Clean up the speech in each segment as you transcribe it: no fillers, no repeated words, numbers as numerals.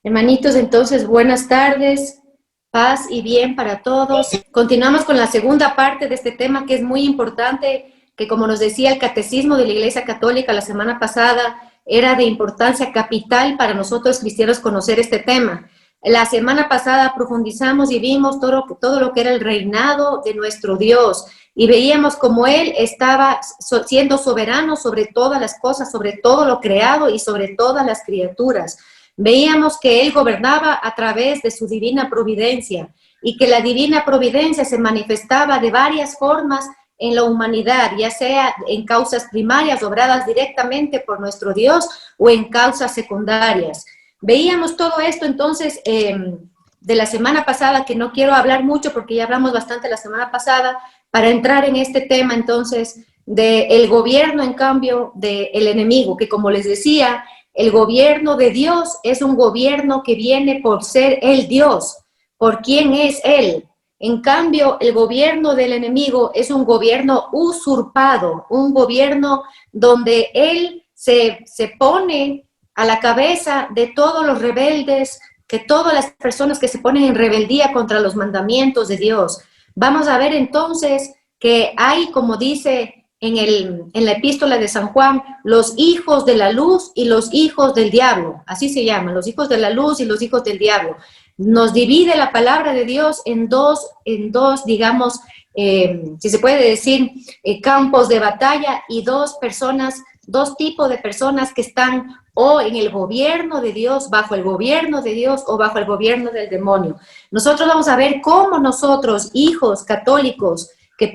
Hermanitos, entonces, buenas tardes, paz y bien para todos. Continuamos con la segunda parte de este tema que es muy importante, que como nos decía el Catecismo de la Iglesia Católica la semana pasada, era de importancia capital para nosotros cristianos conocer este tema. La semana pasada profundizamos y vimos todo lo que era el reinado de nuestro Dios y veíamos cómo Él estaba siendo soberano sobre todas las cosas, sobre todo lo creado y sobre todas las criaturas. Veíamos que Él gobernaba a través de su divina providencia y que la divina providencia se manifestaba de varias formas en la humanidad, ya sea en causas primarias obradas directamente por nuestro Dios o en causas secundarias. Veíamos todo esto entonces de la semana pasada, que no quiero hablar mucho porque ya hablamos bastante la semana pasada, para entrar en este tema entonces del gobierno en cambio del enemigo, que como les decía, el gobierno de Dios es un gobierno que viene por ser el Dios, por quién es Él. En cambio, el gobierno del enemigo es un gobierno usurpado, un gobierno donde Él se pone a la cabeza de todos los rebeldes, que todas las personas que se ponen en rebeldía contra los mandamientos de Dios. Vamos a ver entonces que hay, como dice en la epístola de San Juan, los hijos de la luz y los hijos del diablo, así se llaman, los hijos de la luz y los hijos del diablo. Nos divide la palabra de Dios en dos digamos, si se puede decir, campos de batalla y dos tipos de personas que están o en el gobierno de Dios, bajo el gobierno de Dios o bajo el gobierno del demonio. Nosotros vamos a ver cómo nosotros, hijos católicos, que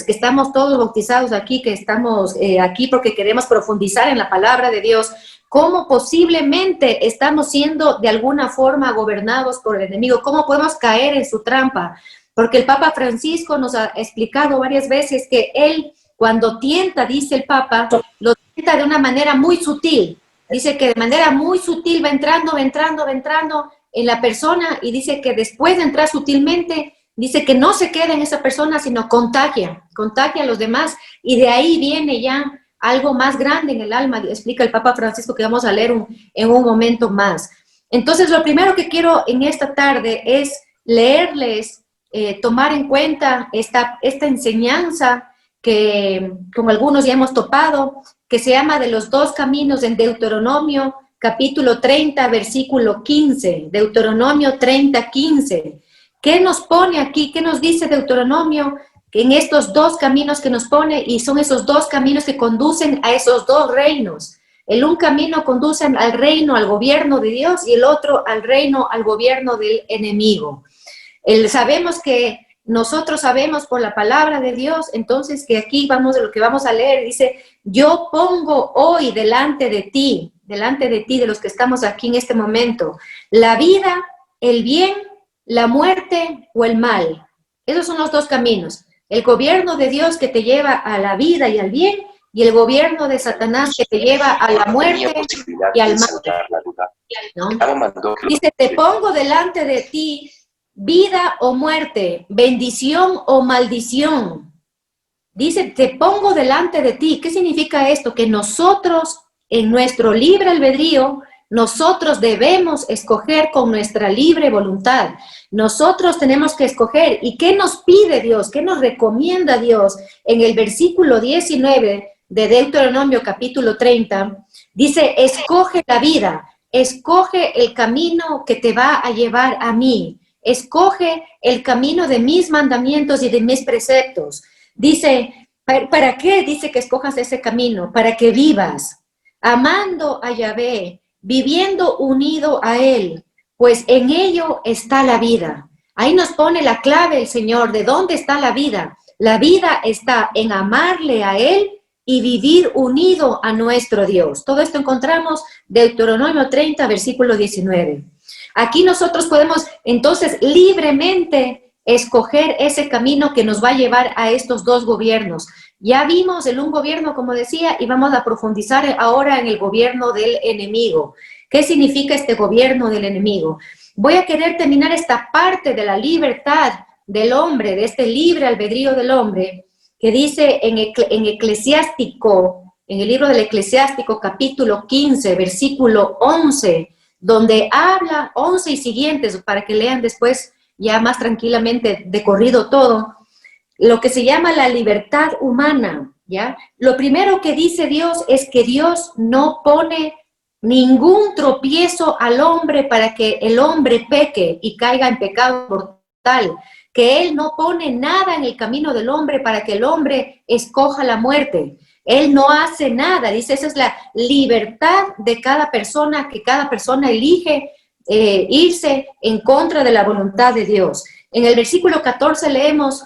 estamos todos bautizados aquí, que estamos aquí porque queremos profundizar en la palabra de Dios, cómo posiblemente estamos siendo de alguna forma gobernados por el enemigo, cómo podemos caer en su trampa, porque el Papa Francisco nos ha explicado varias veces que él, cuando tienta, dice el Papa, lo tienta de una manera muy sutil, dice que de manera muy sutil va entrando en la persona y dice que después de entrar sutilmente, dice que no se queda en esa persona, sino contagia a los demás y de ahí viene ya algo más grande en el alma, explica el Papa Francisco, que vamos a leer en un momento más. Entonces, lo primero que quiero en esta tarde es leerles, tomar en cuenta esta enseñanza que con algunos ya hemos topado, que se llama de los dos caminos en Deuteronomio, capítulo 30, versículo 15, Deuteronomio 30, 15. ¿Qué nos pone aquí? ¿Qué nos dice Deuteronomio? En estos dos caminos que nos pone, y son esos dos caminos que conducen a esos dos reinos. El un camino conduce al reino, al gobierno de Dios, y el otro al reino, al gobierno del enemigo. Sabemos que nosotros sabemos por la palabra de Dios, entonces que aquí lo que vamos a leer, dice, yo pongo hoy delante de ti, de los que estamos aquí en este momento, la vida, el bien, la muerte o el mal. Esos son los dos caminos. El gobierno de Dios que te lleva a la vida y al bien, y el gobierno de Satanás que te lleva a la muerte y al mal. ¿No? Dice, te pongo delante de ti vida o muerte, bendición o maldición. Dice, te pongo delante de ti. ¿Qué significa esto? Que nosotros, en nuestro libre albedrío, nosotros debemos escoger con nuestra libre voluntad. Nosotros tenemos que escoger. ¿Y qué nos pide Dios? ¿Qué nos recomienda Dios? En el versículo 19 de Deuteronomio capítulo 30, dice, escoge la vida, escoge el camino que te va a llevar a mí. Escoge el camino de mis mandamientos y de mis preceptos. Dice, ¿para qué? Dice que escojas ese camino, para que vivas, amando a Yahvé, viviendo unido a Él, pues en ello está la vida. Ahí nos pone la clave el Señor, ¿de dónde está la vida? La vida está en amarle a Él y vivir unido a nuestro Dios. Todo esto encontramos Deuteronomio 30, versículo 19. Aquí nosotros podemos entonces libremente escoger ese camino que nos va a llevar a estos dos gobiernos. Ya vimos en un gobierno, como decía, y vamos a profundizar ahora en el gobierno del enemigo. ¿Qué significa este gobierno del enemigo? Voy a querer terminar esta parte de la libertad del hombre, de este libre albedrío del hombre, que dice en Eclesiástico, en el libro del Eclesiástico, capítulo 15, versículo 11, donde habla 11 y siguientes, para que lean después ya más tranquilamente de corrido todo, lo que se llama la libertad humana, ¿ya? Lo primero que dice Dios es que Dios no pone ningún tropiezo al hombre para que el hombre peque y caiga en pecado mortal, que Él no pone nada en el camino del hombre para que el hombre escoja la muerte. Él no hace nada, dice, esa es la libertad de cada persona, que cada persona elige irse en contra de la voluntad de Dios. En el versículo 14 leemos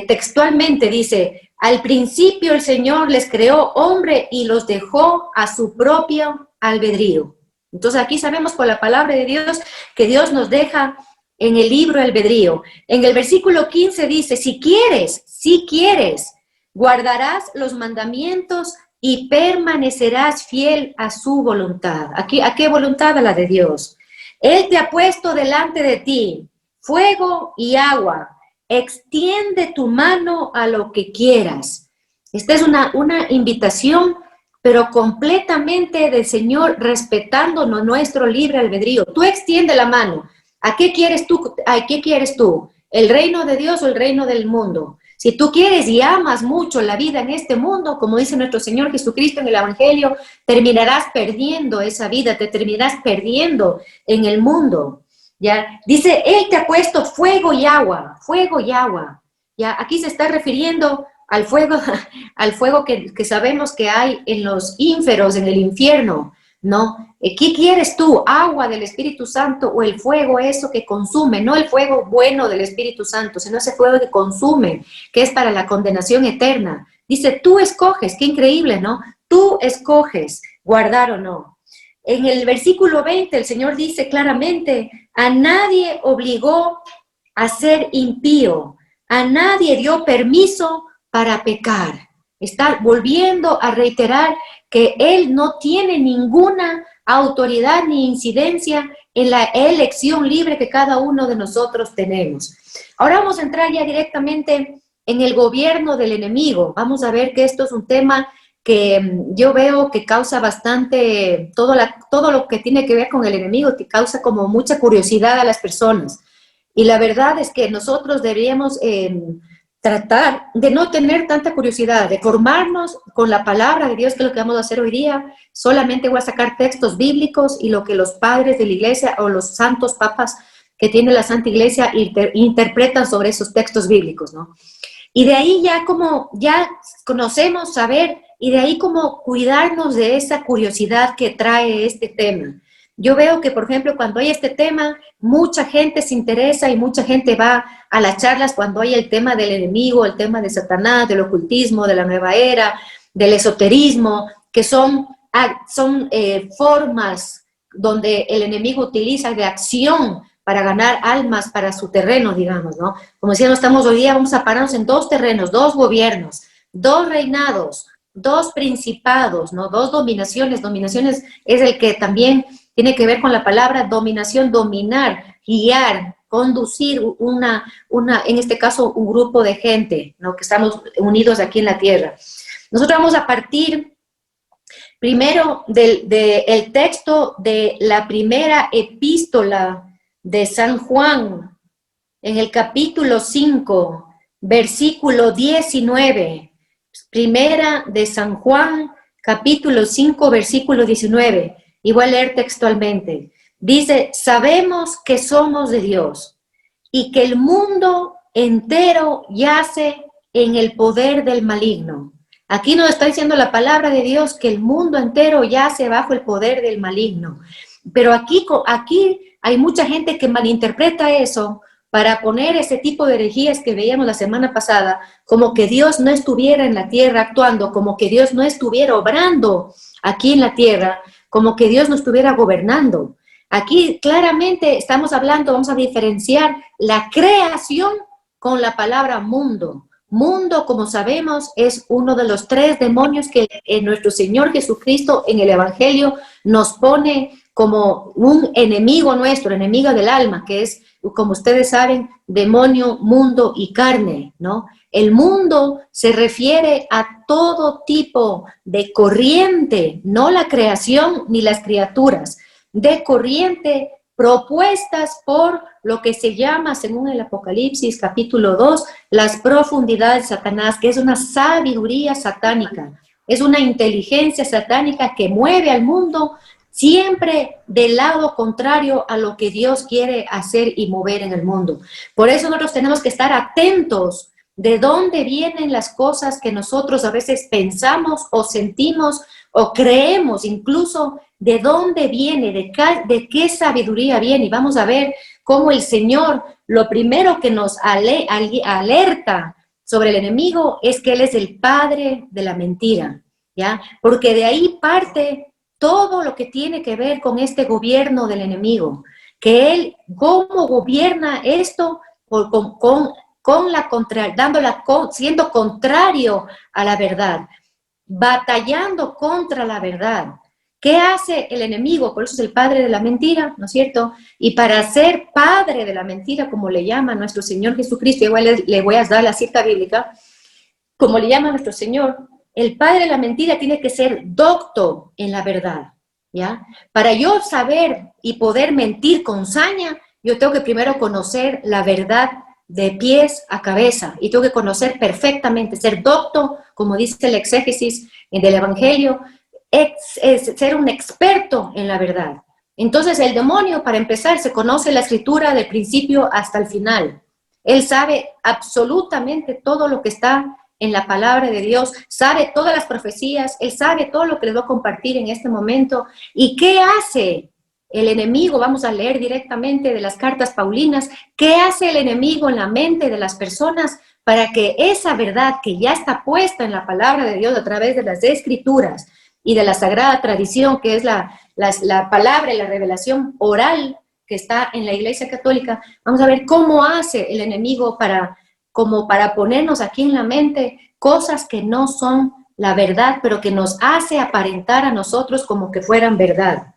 textualmente, dice, al principio el Señor les creó hombre y los dejó a su propio albedrío. Entonces aquí sabemos por la palabra de Dios que Dios nos deja en el libro albedrío. En el versículo 15 dice, si quieres, guardarás los mandamientos y permanecerás fiel a su voluntad. Aquí, ¿a qué voluntad? A la de Dios. Él te ha puesto delante de ti fuego y agua. Extiende tu mano a lo que quieras. Esta es una invitación, pero completamente del Señor, respetándonos nuestro libre albedrío. Tú extiende la mano. ¿A qué quieres tú? ¿A qué quieres tú? ¿El reino de Dios o el reino del mundo? Si tú quieres y amas mucho la vida en este mundo, como dice nuestro Señor Jesucristo en el Evangelio, terminarás perdiendo esa vida, te terminarás perdiendo en el mundo. ¿Ya? Dice, Él te ha puesto fuego y agua, fuego y agua. ¿Ya? Aquí se está refiriendo al fuego que sabemos que hay en los ínferos, en el infierno, ¿no? ¿Qué quieres tú? ¿Agua del Espíritu Santo o el fuego eso que consume? No el fuego bueno del Espíritu Santo, sino ese fuego que consume, que es para la condenación eterna. Dice, tú escoges, qué increíble, ¿no? Tú escoges guardar o no. En el versículo 20 el Señor dice claramente, a nadie obligó a ser impío, a nadie dio permiso para pecar. Está volviendo a reiterar que Él no tiene ninguna autoridad ni incidencia en la elección libre que cada uno de nosotros tenemos. Ahora vamos a entrar ya directamente en el gobierno del enemigo. Vamos a ver que esto es un tema que yo veo que causa bastante, todo lo que tiene que ver con el enemigo, que causa como mucha curiosidad a las personas. Y la verdad es que nosotros deberíamos tratar de no tener tanta curiosidad, de formarnos con la palabra de Dios, que es lo que vamos a hacer hoy día. Solamente voy a sacar textos bíblicos y lo que los padres de la iglesia o los santos papas que tiene la Santa Iglesia interpretan sobre esos textos bíblicos, ¿no? Y de ahí ya como ya conocemos, saber, y de ahí como cuidarnos de esa curiosidad que trae este tema. Yo veo que, por ejemplo, cuando hay este tema, mucha gente se interesa y mucha gente va a las charlas cuando hay el tema del enemigo, el tema de Satanás, del ocultismo, de la nueva era, del esoterismo, que son formas donde el enemigo utiliza de acción para ganar almas para su terreno, digamos, ¿no? Como decía, no estamos hoy día, vamos a pararnos en dos terrenos, dos gobiernos, dos reinados, dos principados, ¿no? Dos dominaciones. Dominaciones es el que también tiene que ver con la palabra dominación, dominar, guiar, conducir en este caso, un grupo de gente, ¿no? Que estamos unidos aquí en la tierra. Nosotros vamos a partir primero del texto de la primera epístola de San Juan, en el capítulo 5, versículo 19. Primera de San Juan, capítulo 5, versículo 19. Y voy a leer textualmente. Dice, sabemos que somos de Dios y que el mundo entero yace en el poder del maligno. Aquí nos está diciendo la palabra de Dios que el mundo entero yace bajo el poder del maligno. Pero aquí hay mucha gente que malinterpreta eso para poner ese tipo de herejías que veíamos la semana pasada, como que Dios no estuviera en la tierra actuando, como que Dios no estuviera obrando aquí en la tierra, como que Dios no estuviera gobernando. Aquí claramente estamos hablando, vamos a diferenciar la creación con la palabra mundo. Mundo, como sabemos, es uno de los 3 demonios que nuestro Señor Jesucristo en el Evangelio nos pone como un enemigo nuestro, enemigo del alma, que es, como ustedes saben, demonio, mundo y carne, ¿no? El mundo se refiere a todo tipo de corriente, no la creación ni las criaturas. de corriente, propuestas por lo que se llama, según el Apocalipsis capítulo 2, las profundidades de Satanás, que es una sabiduría satánica, es una inteligencia satánica que mueve al mundo siempre del lado contrario a lo que Dios quiere hacer y mover en el mundo. Por eso nosotros tenemos que estar atentos de dónde vienen las cosas que nosotros a veces pensamos o sentimos o creemos, incluso de dónde viene, de qué sabiduría viene. Y vamos a ver cómo el Señor, lo primero que nos alerta sobre el enemigo es que Él es el padre de la mentira, ¿ya? Porque de ahí parte todo lo que tiene que ver con este gobierno del enemigo, que Él, cómo gobierna esto siendo contrario a la verdad, batallando contra la verdad. ¿Qué hace el enemigo? Por eso es el padre de la mentira, ¿no es cierto? Y para ser padre de la mentira, como le llama nuestro Señor Jesucristo, igual le voy a dar la cita bíblica, como le llama nuestro Señor, el padre de la mentira tiene que ser docto en la verdad, ¿ya? Para yo saber y poder mentir con saña, yo tengo que primero conocer la verdad de pies a cabeza, y tengo que conocer perfectamente, ser docto, como dice el exégesis del Evangelio, es ser un experto en la verdad. Entonces el demonio, para empezar, se conoce la escritura del principio hasta el final. Él sabe absolutamente todo lo que está en la palabra de Dios, sabe todas las profecías, él sabe todo lo que les voy a compartir en este momento. ¿Y qué hace el enemigo? Vamos a leer directamente de las cartas paulinas. ¿Qué hace el enemigo en la mente de las personas para que esa verdad que ya está puesta en la palabra de Dios a través de las escrituras y de la sagrada tradición, que es la palabra y la revelación oral que está en la Iglesia Católica? Vamos a ver cómo hace el enemigo para ponernos aquí en la mente cosas que no son la verdad, pero que nos hace aparentar a nosotros como que fueran verdad.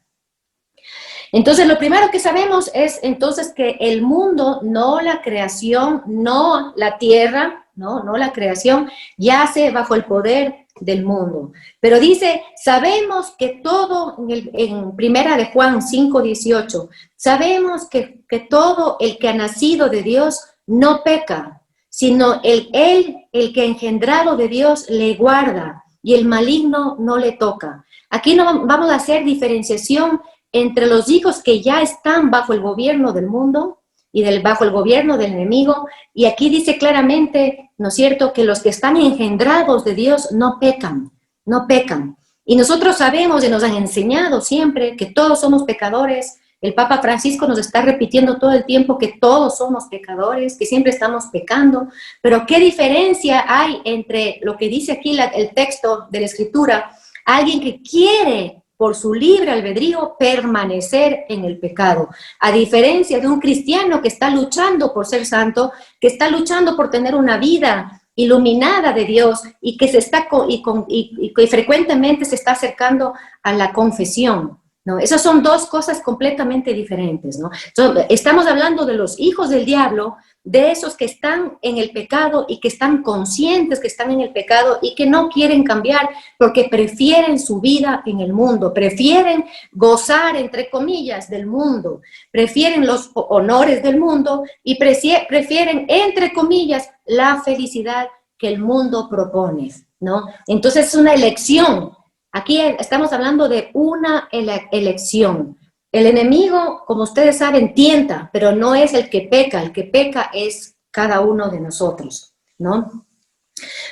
Entonces, lo primero que sabemos es entonces que el mundo, no la creación, no la tierra, no la creación, yace bajo el poder del mundo. Pero dice, sabemos que todo, en primera de Juan 5:18, sabemos que todo el que ha nacido de Dios no peca, sino el que engendrado de Dios le guarda, y el maligno no le toca. Aquí no vamos a hacer diferenciación entre los hijos que ya están bajo el gobierno del mundo y bajo el gobierno del enemigo, y aquí dice claramente, ¿no es cierto?, que los que están engendrados de Dios no pecan, no pecan. Y nosotros sabemos y nos han enseñado siempre que todos somos pecadores. El Papa Francisco nos está repitiendo todo el tiempo que todos somos pecadores, que siempre estamos pecando, pero ¿qué diferencia hay entre lo que dice aquí el texto de la Escritura? Alguien que quiere por su libre albedrío permanecer en el pecado, a diferencia de un cristiano que está luchando por ser santo, que está luchando por tener una vida iluminada de Dios y que que frecuentemente se está acercando a la confesión, ¿no? Esas son dos cosas completamente diferentes, ¿no? Entonces, estamos hablando de los hijos del diablo, de esos que están en el pecado y que están conscientes que están en el pecado y que no quieren cambiar porque prefieren su vida en el mundo, prefieren gozar, entre comillas, del mundo, prefieren los honores del mundo y prefieren, entre comillas, la felicidad que el mundo propone, ¿no? Entonces es una elección. Aquí estamos hablando de una elección. El enemigo, como ustedes saben, tienta, pero no es el que peca es cada uno de nosotros, ¿no?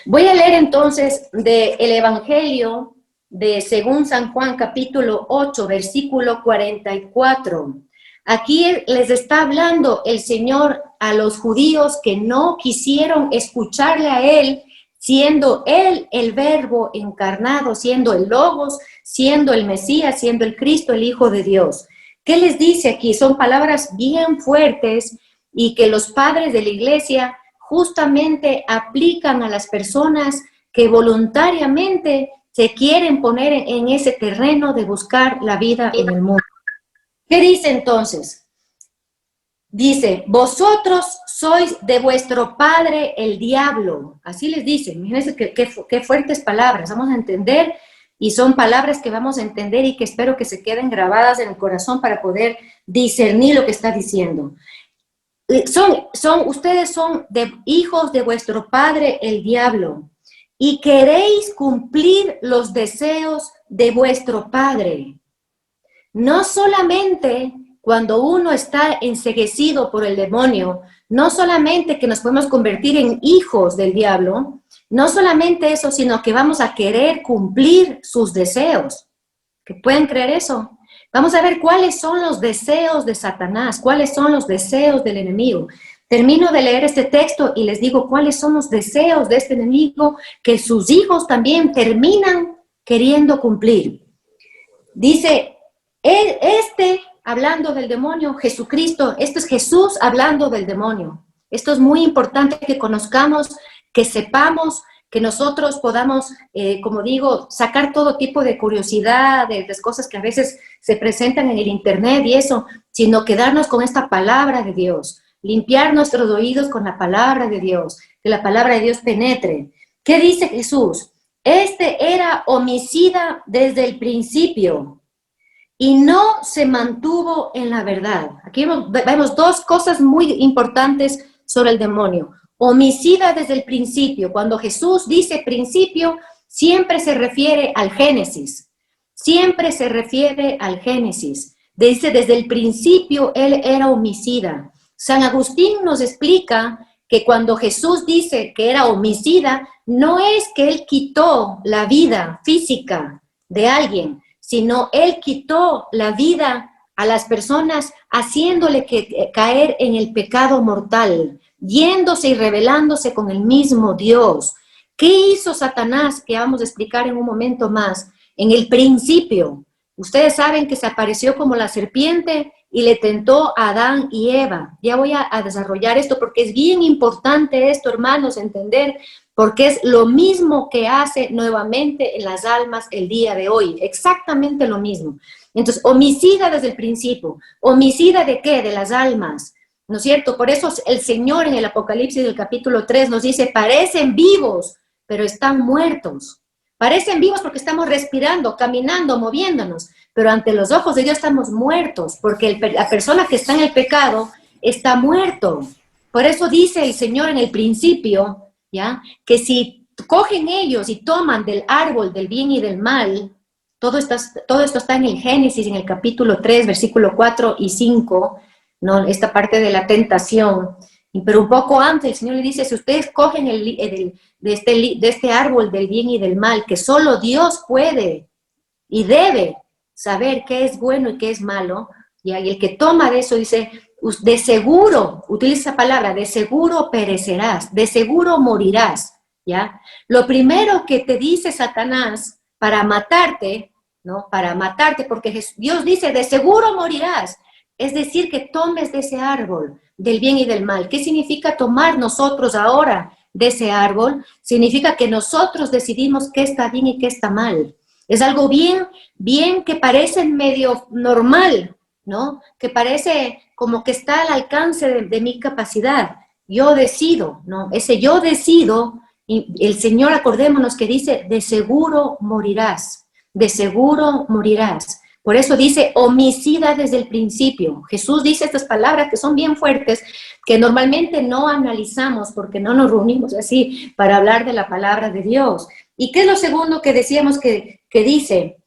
Voy a leer entonces del Evangelio de según San Juan, capítulo 8, versículo 44. Aquí les está hablando el Señor a los judíos que no quisieron escucharle a Él, siendo Él el Verbo encarnado, siendo el Logos, siendo el Mesías, siendo el Cristo, el Hijo de Dios. ¿Qué les dice aquí? Son palabras bien fuertes y que los padres de la iglesia justamente aplican a las personas que voluntariamente se quieren poner en ese terreno de buscar la vida en el mundo. ¿Qué dice entonces? Dice, vosotros sois de vuestro padre el diablo. Así les dice. Imagínense qué fuertes palabras. Vamos a entender Y son palabras que vamos a entender y que espero que se queden grabadas en el corazón para poder discernir lo que está diciendo. Ustedes son hijos de vuestro padre el diablo y queréis cumplir los deseos de vuestro padre. No solamente cuando uno está enceguecido por el demonio, no solamente que nos podemos convertir en hijos del diablo, no solamente eso, sino que vamos a querer cumplir sus deseos. ¿Que pueden creer eso? Vamos a ver cuáles son los deseos de Satanás, cuáles son los deseos del enemigo. Termino de leer este texto y les digo cuáles son los deseos de este enemigo que sus hijos también terminan queriendo cumplir. Dice, hablando del demonio, Jesucristo, este es Jesús hablando del demonio. Esto es muy importante que conozcamos, que sepamos, que nosotros podamos, como digo, sacar todo tipo de curiosidad, de las cosas que a veces se presentan en el internet y eso, sino quedarnos con esta palabra de Dios, limpiar nuestros oídos con la palabra de Dios, que la palabra de Dios penetre. ¿Qué dice Jesús? Este era homicida desde el principio y no se mantuvo en la verdad. Aquí vemos dos cosas muy importantes sobre el demonio. Homicida desde el principio. Cuando Jesús dice principio, siempre se refiere al Génesis. Siempre se refiere al Génesis. Dice, desde el principio él era homicida. San Agustín nos explica que cuando Jesús dice que era homicida, no es que él quitó la vida física de alguien, sino él quitó la vida a las personas haciéndole caer en el pecado mortal, yéndose y rebelándose con el mismo Dios. ¿Qué hizo Satanás? Que vamos a explicar en un momento más. En el principio, ustedes saben que se apareció como la serpiente y le tentó a Adán y Eva. Ya voy a desarrollar esto porque es bien importante esto, hermanos, entender, porque es lo mismo que hace nuevamente en las almas el día de hoy, exactamente lo mismo. Entonces, homicida desde el principio. ¿Homicida de qué? De las almas, ¿no es cierto? Por eso el Señor en el Apocalipsis del capítulo 3 nos dice, parecen vivos, pero están muertos. Parecen vivos porque estamos respirando, caminando, moviéndonos, pero ante los ojos de Dios estamos muertos, porque la persona que está en el pecado está muerto. Por eso dice el Señor en el principio, ¿ya? Que si cogen ellos y toman del árbol del bien y del mal, todo esto está en el Génesis, en el capítulo 3, versículo 4 y 5, ¿no? Esta parte de la tentación. Pero un poco antes el Señor le dice, si ustedes cogen de este árbol del bien y del mal, que solo Dios puede y debe saber qué es bueno y qué es malo, ¿ya? Y el que toma de eso dice, de seguro, utiliza esa palabra, de seguro perecerás, de seguro morirás, ¿ya? Lo primero que te dice Satanás para matarte, ¿no? Para matarte, porque Dios dice, de seguro morirás, es decir, que tomes de ese árbol del bien y del mal. ¿Qué significa tomar nosotros ahora de ese árbol? Significa que nosotros decidimos qué está bien y qué está mal. Es algo bien que parece medio normal, ¿no? Que parece como que está al alcance de mi capacidad. Yo decido, ¿no? Ese yo decido, y el Señor, acordémonos que dice, de seguro morirás, de seguro morirás. Por eso dice, homicida desde el principio. Jesús dice estas palabras que son bien fuertes, que normalmente no analizamos porque no nos reunimos así para hablar de la palabra de Dios. ¿Y qué es lo segundo que decíamos que dice?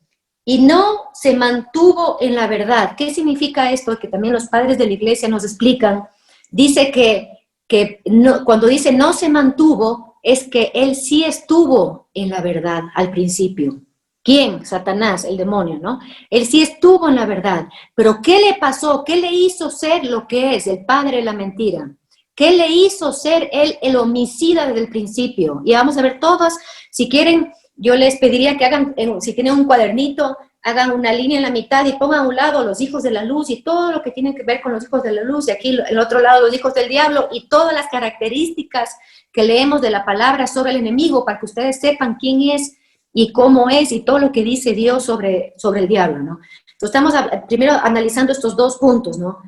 Y no se mantuvo en la verdad. ¿Qué significa esto? Que también los padres de la iglesia nos explican. Dice que no, cuando dice no se mantuvo, es que él sí estuvo en la verdad al principio. ¿Quién? Satanás, el demonio, ¿no? Él sí estuvo en la verdad. Pero ¿qué le pasó? ¿Qué le hizo ser lo que es el padre de la mentira? ¿Qué le hizo ser él el homicida desde el principio? Y vamos a ver todas, si quieren, yo les pediría que hagan, si tienen un cuadernito, hagan una línea en la mitad y pongan a un lado los hijos de la luz y todo lo que tiene que ver con los hijos de la luz, y aquí en el otro lado los hijos del diablo y todas las características que leemos de la palabra sobre el enemigo para que ustedes sepan quién es y cómo es y todo lo que dice Dios sobre el diablo, ¿no? Entonces estamos primero analizando estos dos puntos, ¿no?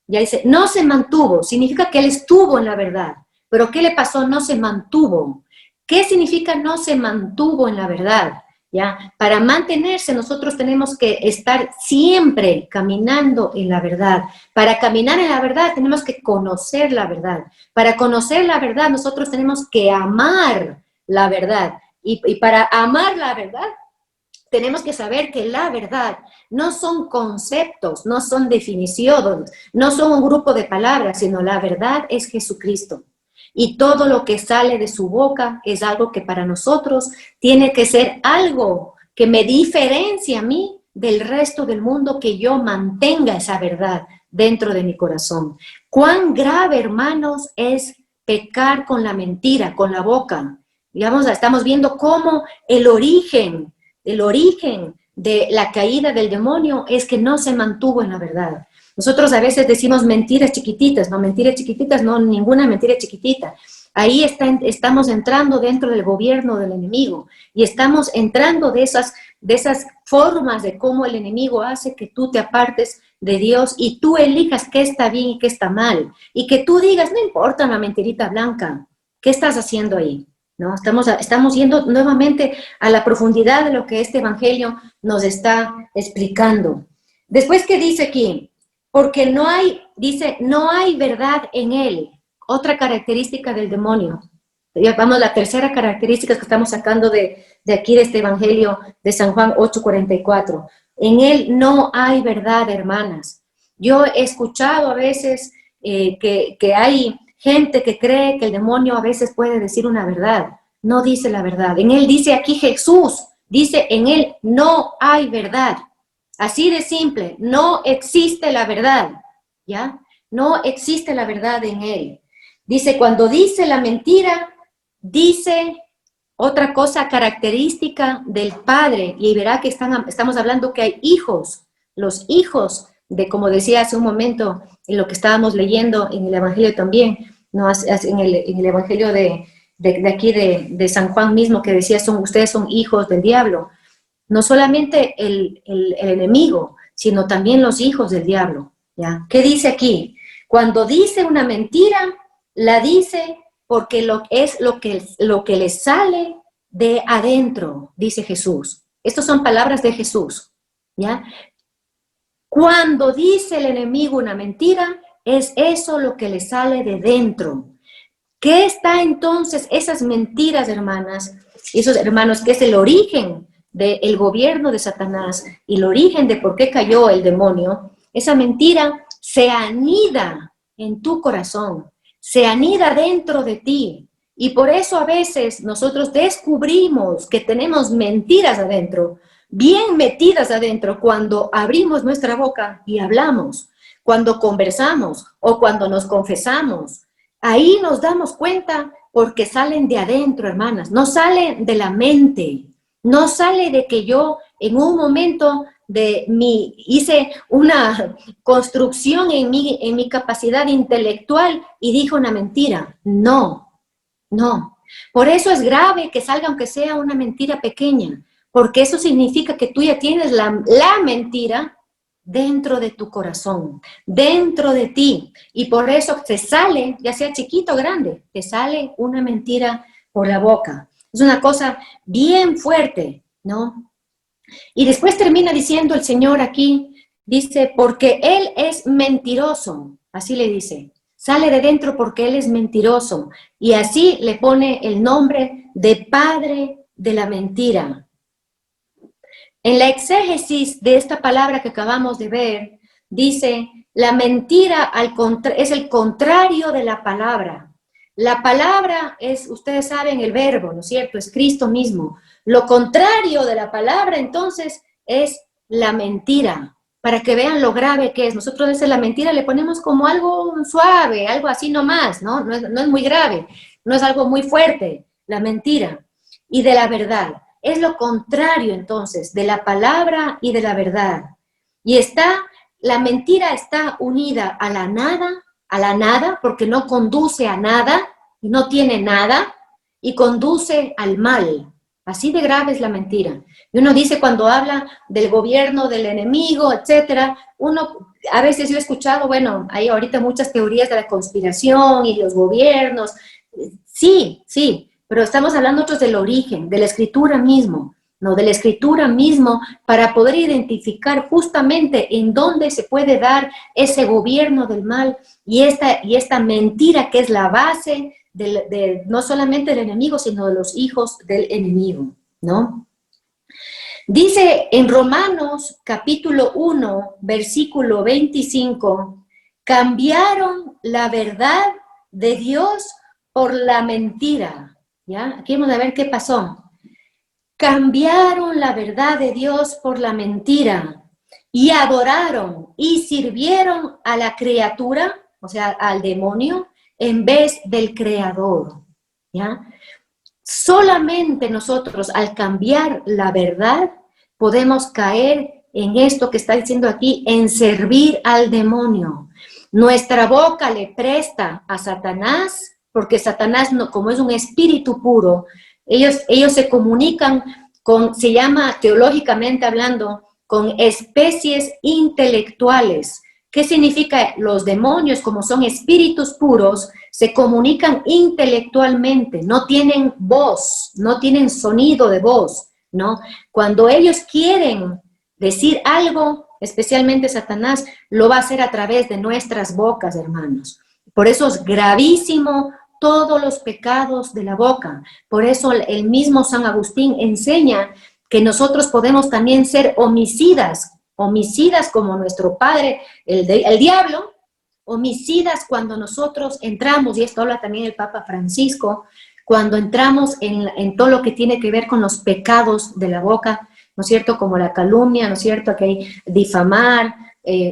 Ya dice, no se mantuvo, significa que él estuvo en la verdad, pero ¿qué le pasó? No se mantuvo. ¿Qué significa no se mantuvo en la verdad? ¿ya? Para mantenerse nosotros tenemos que estar siempre caminando en la verdad. Para caminar en la verdad tenemos que conocer la verdad. Para conocer la verdad nosotros tenemos que amar la verdad. Y para amar la verdad tenemos que saber que la verdad no son conceptos, no son definiciones, no son un grupo de palabras, sino la verdad es Jesucristo. Y todo lo que sale de su boca es algo que para nosotros tiene que ser algo que me diferencie a mí del resto del mundo, que yo mantenga esa verdad dentro de mi corazón. Cuán grave, hermanos, es pecar con la mentira, con la boca. Digamos, estamos viendo cómo el origen de la caída del demonio es que no se mantuvo en la verdad. Nosotros a veces decimos mentiras chiquititas, no, ninguna mentira chiquitita. Ahí estamos entrando dentro del gobierno del enemigo y estamos entrando de esas formas de cómo el enemigo hace que tú te apartes de Dios y tú elijas qué está bien y qué está mal. Y que tú digas, no importa una mentirita blanca, ¿qué estás haciendo ahí? ¿No? Estamos yendo nuevamente a la profundidad de lo que este evangelio nos está explicando. Después, ¿qué dice aquí? Porque no hay, dice, no hay verdad en él. Otra característica del demonio. Ya vamos, la tercera característica que estamos sacando de aquí, de este evangelio de San Juan 8:44. En él no hay verdad, hermanas. Yo he escuchado a veces que hay gente que cree que el demonio a veces puede decir una verdad. No dice la verdad. En él dice aquí Jesús, dice en él no hay verdad. Así de simple, no existe la verdad, ¿ya? No existe la verdad en él. Dice, cuando dice la mentira, dice otra cosa característica del Padre, y verá que estamos hablando que hay hijos, los hijos de, como decía hace un momento, en lo que estábamos leyendo en el Evangelio también, ¿no? En el Evangelio de aquí de San Juan mismo, que decía, ustedes son hijos del diablo. No solamente el enemigo, sino también los hijos del diablo, ¿ya? ¿Qué dice aquí? Cuando dice una mentira, la dice porque es lo que le sale de adentro, dice Jesús. Estas son palabras de Jesús, ¿ya? Cuando dice el enemigo una mentira, es eso lo que le sale de dentro. ¿Qué está entonces esas mentiras, hermanas, esos hermanos, que es el origen del gobierno de Satanás y el origen de por qué cayó el demonio? Esa mentira se anida en tu corazón, se anida dentro de ti. Y por eso a veces nosotros descubrimos que tenemos mentiras adentro, bien metidas adentro, cuando abrimos nuestra boca y hablamos, cuando conversamos o cuando nos confesamos. Ahí nos damos cuenta porque salen de adentro, hermanas, no salen de la mente, no sale de que yo en un momento hice una construcción en mi capacidad intelectual y dije una mentira. No, no. Por eso es grave que salga aunque sea una mentira pequeña, porque eso significa que tú ya tienes la mentira dentro de tu corazón, dentro de ti, y por eso te sale, ya sea chiquito o grande, te sale una mentira por la boca. Es una cosa bien fuerte, ¿no? Y después termina diciendo el Señor aquí, dice, porque Él es mentiroso, así le dice, sale de dentro porque Él es mentiroso, y así le pone el nombre de Padre de la mentira. En la exégesis de esta palabra que acabamos de ver, dice, la mentira es el contrario de la palabra. La palabra es, ustedes saben, el verbo, ¿no es cierto? Es Cristo mismo. Lo contrario de la palabra, entonces, es la mentira. Para que vean lo grave que es. Nosotros a veces la mentira le ponemos como algo suave, algo así nomás, ¿no? No es muy grave, no es algo muy fuerte, la mentira. Y de la verdad. Es lo contrario, entonces, de la palabra y de la verdad. Y la mentira está unida a la nada, porque no conduce a nada, y no tiene nada, y conduce al mal. Así de grave es la mentira. Y uno dice cuando habla del gobierno, del enemigo, etcétera, a veces yo he escuchado, bueno, hay ahorita muchas teorías de la conspiración y los gobiernos. Sí, pero estamos hablando nosotros del origen, de la escritura mismo. ¿no? De la Escritura mismo, para poder identificar justamente en dónde se puede dar ese gobierno del mal y esta mentira que es la base no solamente del enemigo, sino de los hijos del enemigo, ¿no? Dice en Romanos capítulo 1, versículo 25, cambiaron la verdad de Dios por la mentira, ¿ya? Aquí vamos a ver qué pasó. Cambiaron la verdad de Dios por la mentira y adoraron y sirvieron a la criatura, o sea, al demonio, en vez del Creador, ¿ya? Solamente nosotros, al cambiar la verdad, podemos caer en esto que está diciendo aquí, en servir al demonio. Nuestra boca le presta a Satanás, porque Satanás, no, como es un espíritu puro, ellos se comunican con, se llama teológicamente hablando, con especies intelectuales. ¿Qué significa? Los demonios, como son espíritus puros, se comunican intelectualmente, no tienen voz, no tienen sonido de voz, ¿no? Cuando ellos quieren decir algo, especialmente Satanás, lo va a hacer a través de nuestras bocas, hermanos. Por eso es gravísimo todos los pecados de la boca. Por eso el mismo San Agustín enseña que nosotros podemos también ser homicidas como nuestro padre, el diablo, homicidas cuando nosotros entramos, y esto habla también el Papa Francisco, cuando entramos en todo lo que tiene que ver con los pecados de la boca, ¿no es cierto? Como la calumnia, ¿no es cierto? Que hay difamar,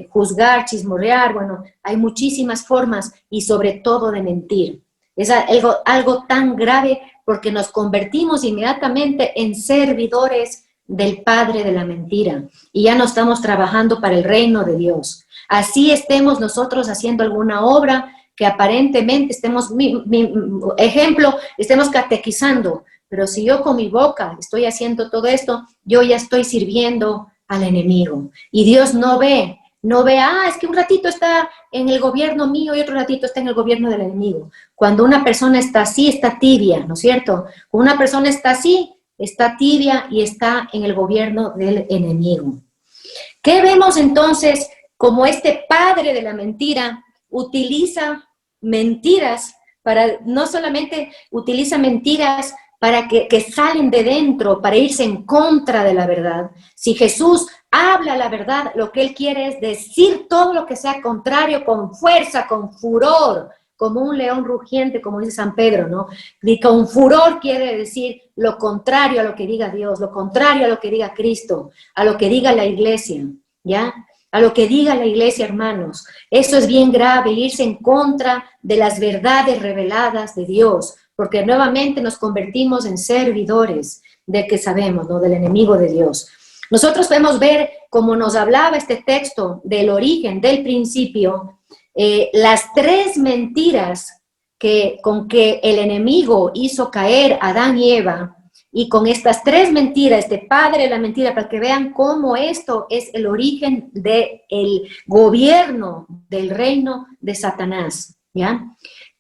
juzgar, chismorrear, bueno, hay muchísimas formas y sobre todo de mentir. Es algo tan grave porque nos convertimos inmediatamente en servidores del padre de la mentira y ya no estamos trabajando para el reino de Dios. Así estemos nosotros haciendo alguna obra que aparentemente estemos, ejemplo, estemos catequizando, pero si yo con mi boca estoy haciendo todo esto, yo ya estoy sirviendo al enemigo y Dios no ve, es que un ratito está en el gobierno mío y otro ratito está en el gobierno del enemigo. Cuando una persona está así, está tibia, ¿no es cierto? Cuando una persona está así, está tibia y está en el gobierno del enemigo. ¿Qué vemos entonces? Como este padre de la mentira utiliza mentiras para, no solamente utiliza mentiras para que salen de dentro, para irse en contra de la verdad. Si Jesús habla la verdad, lo que él quiere es decir todo lo que sea contrario con fuerza, con furor, como un león rugiente, como dice San Pedro, ¿no? Y con furor quiere decir lo contrario a lo que diga Dios, lo contrario a lo que diga Cristo, a lo que diga la iglesia, ¿ya? A lo que diga la iglesia, hermanos. Eso es bien grave, irse en contra de las verdades reveladas de Dios, porque nuevamente nos convertimos en servidores del que sabemos, ¿no? Del enemigo de Dios. Nosotros podemos ver, como nos hablaba este texto del origen, del principio, las tres mentiras con que el enemigo hizo caer a Adán y Eva, y con estas tres mentiras, este padre de la mentira, para que vean cómo esto es el origen del gobierno del reino de Satanás, ¿ya?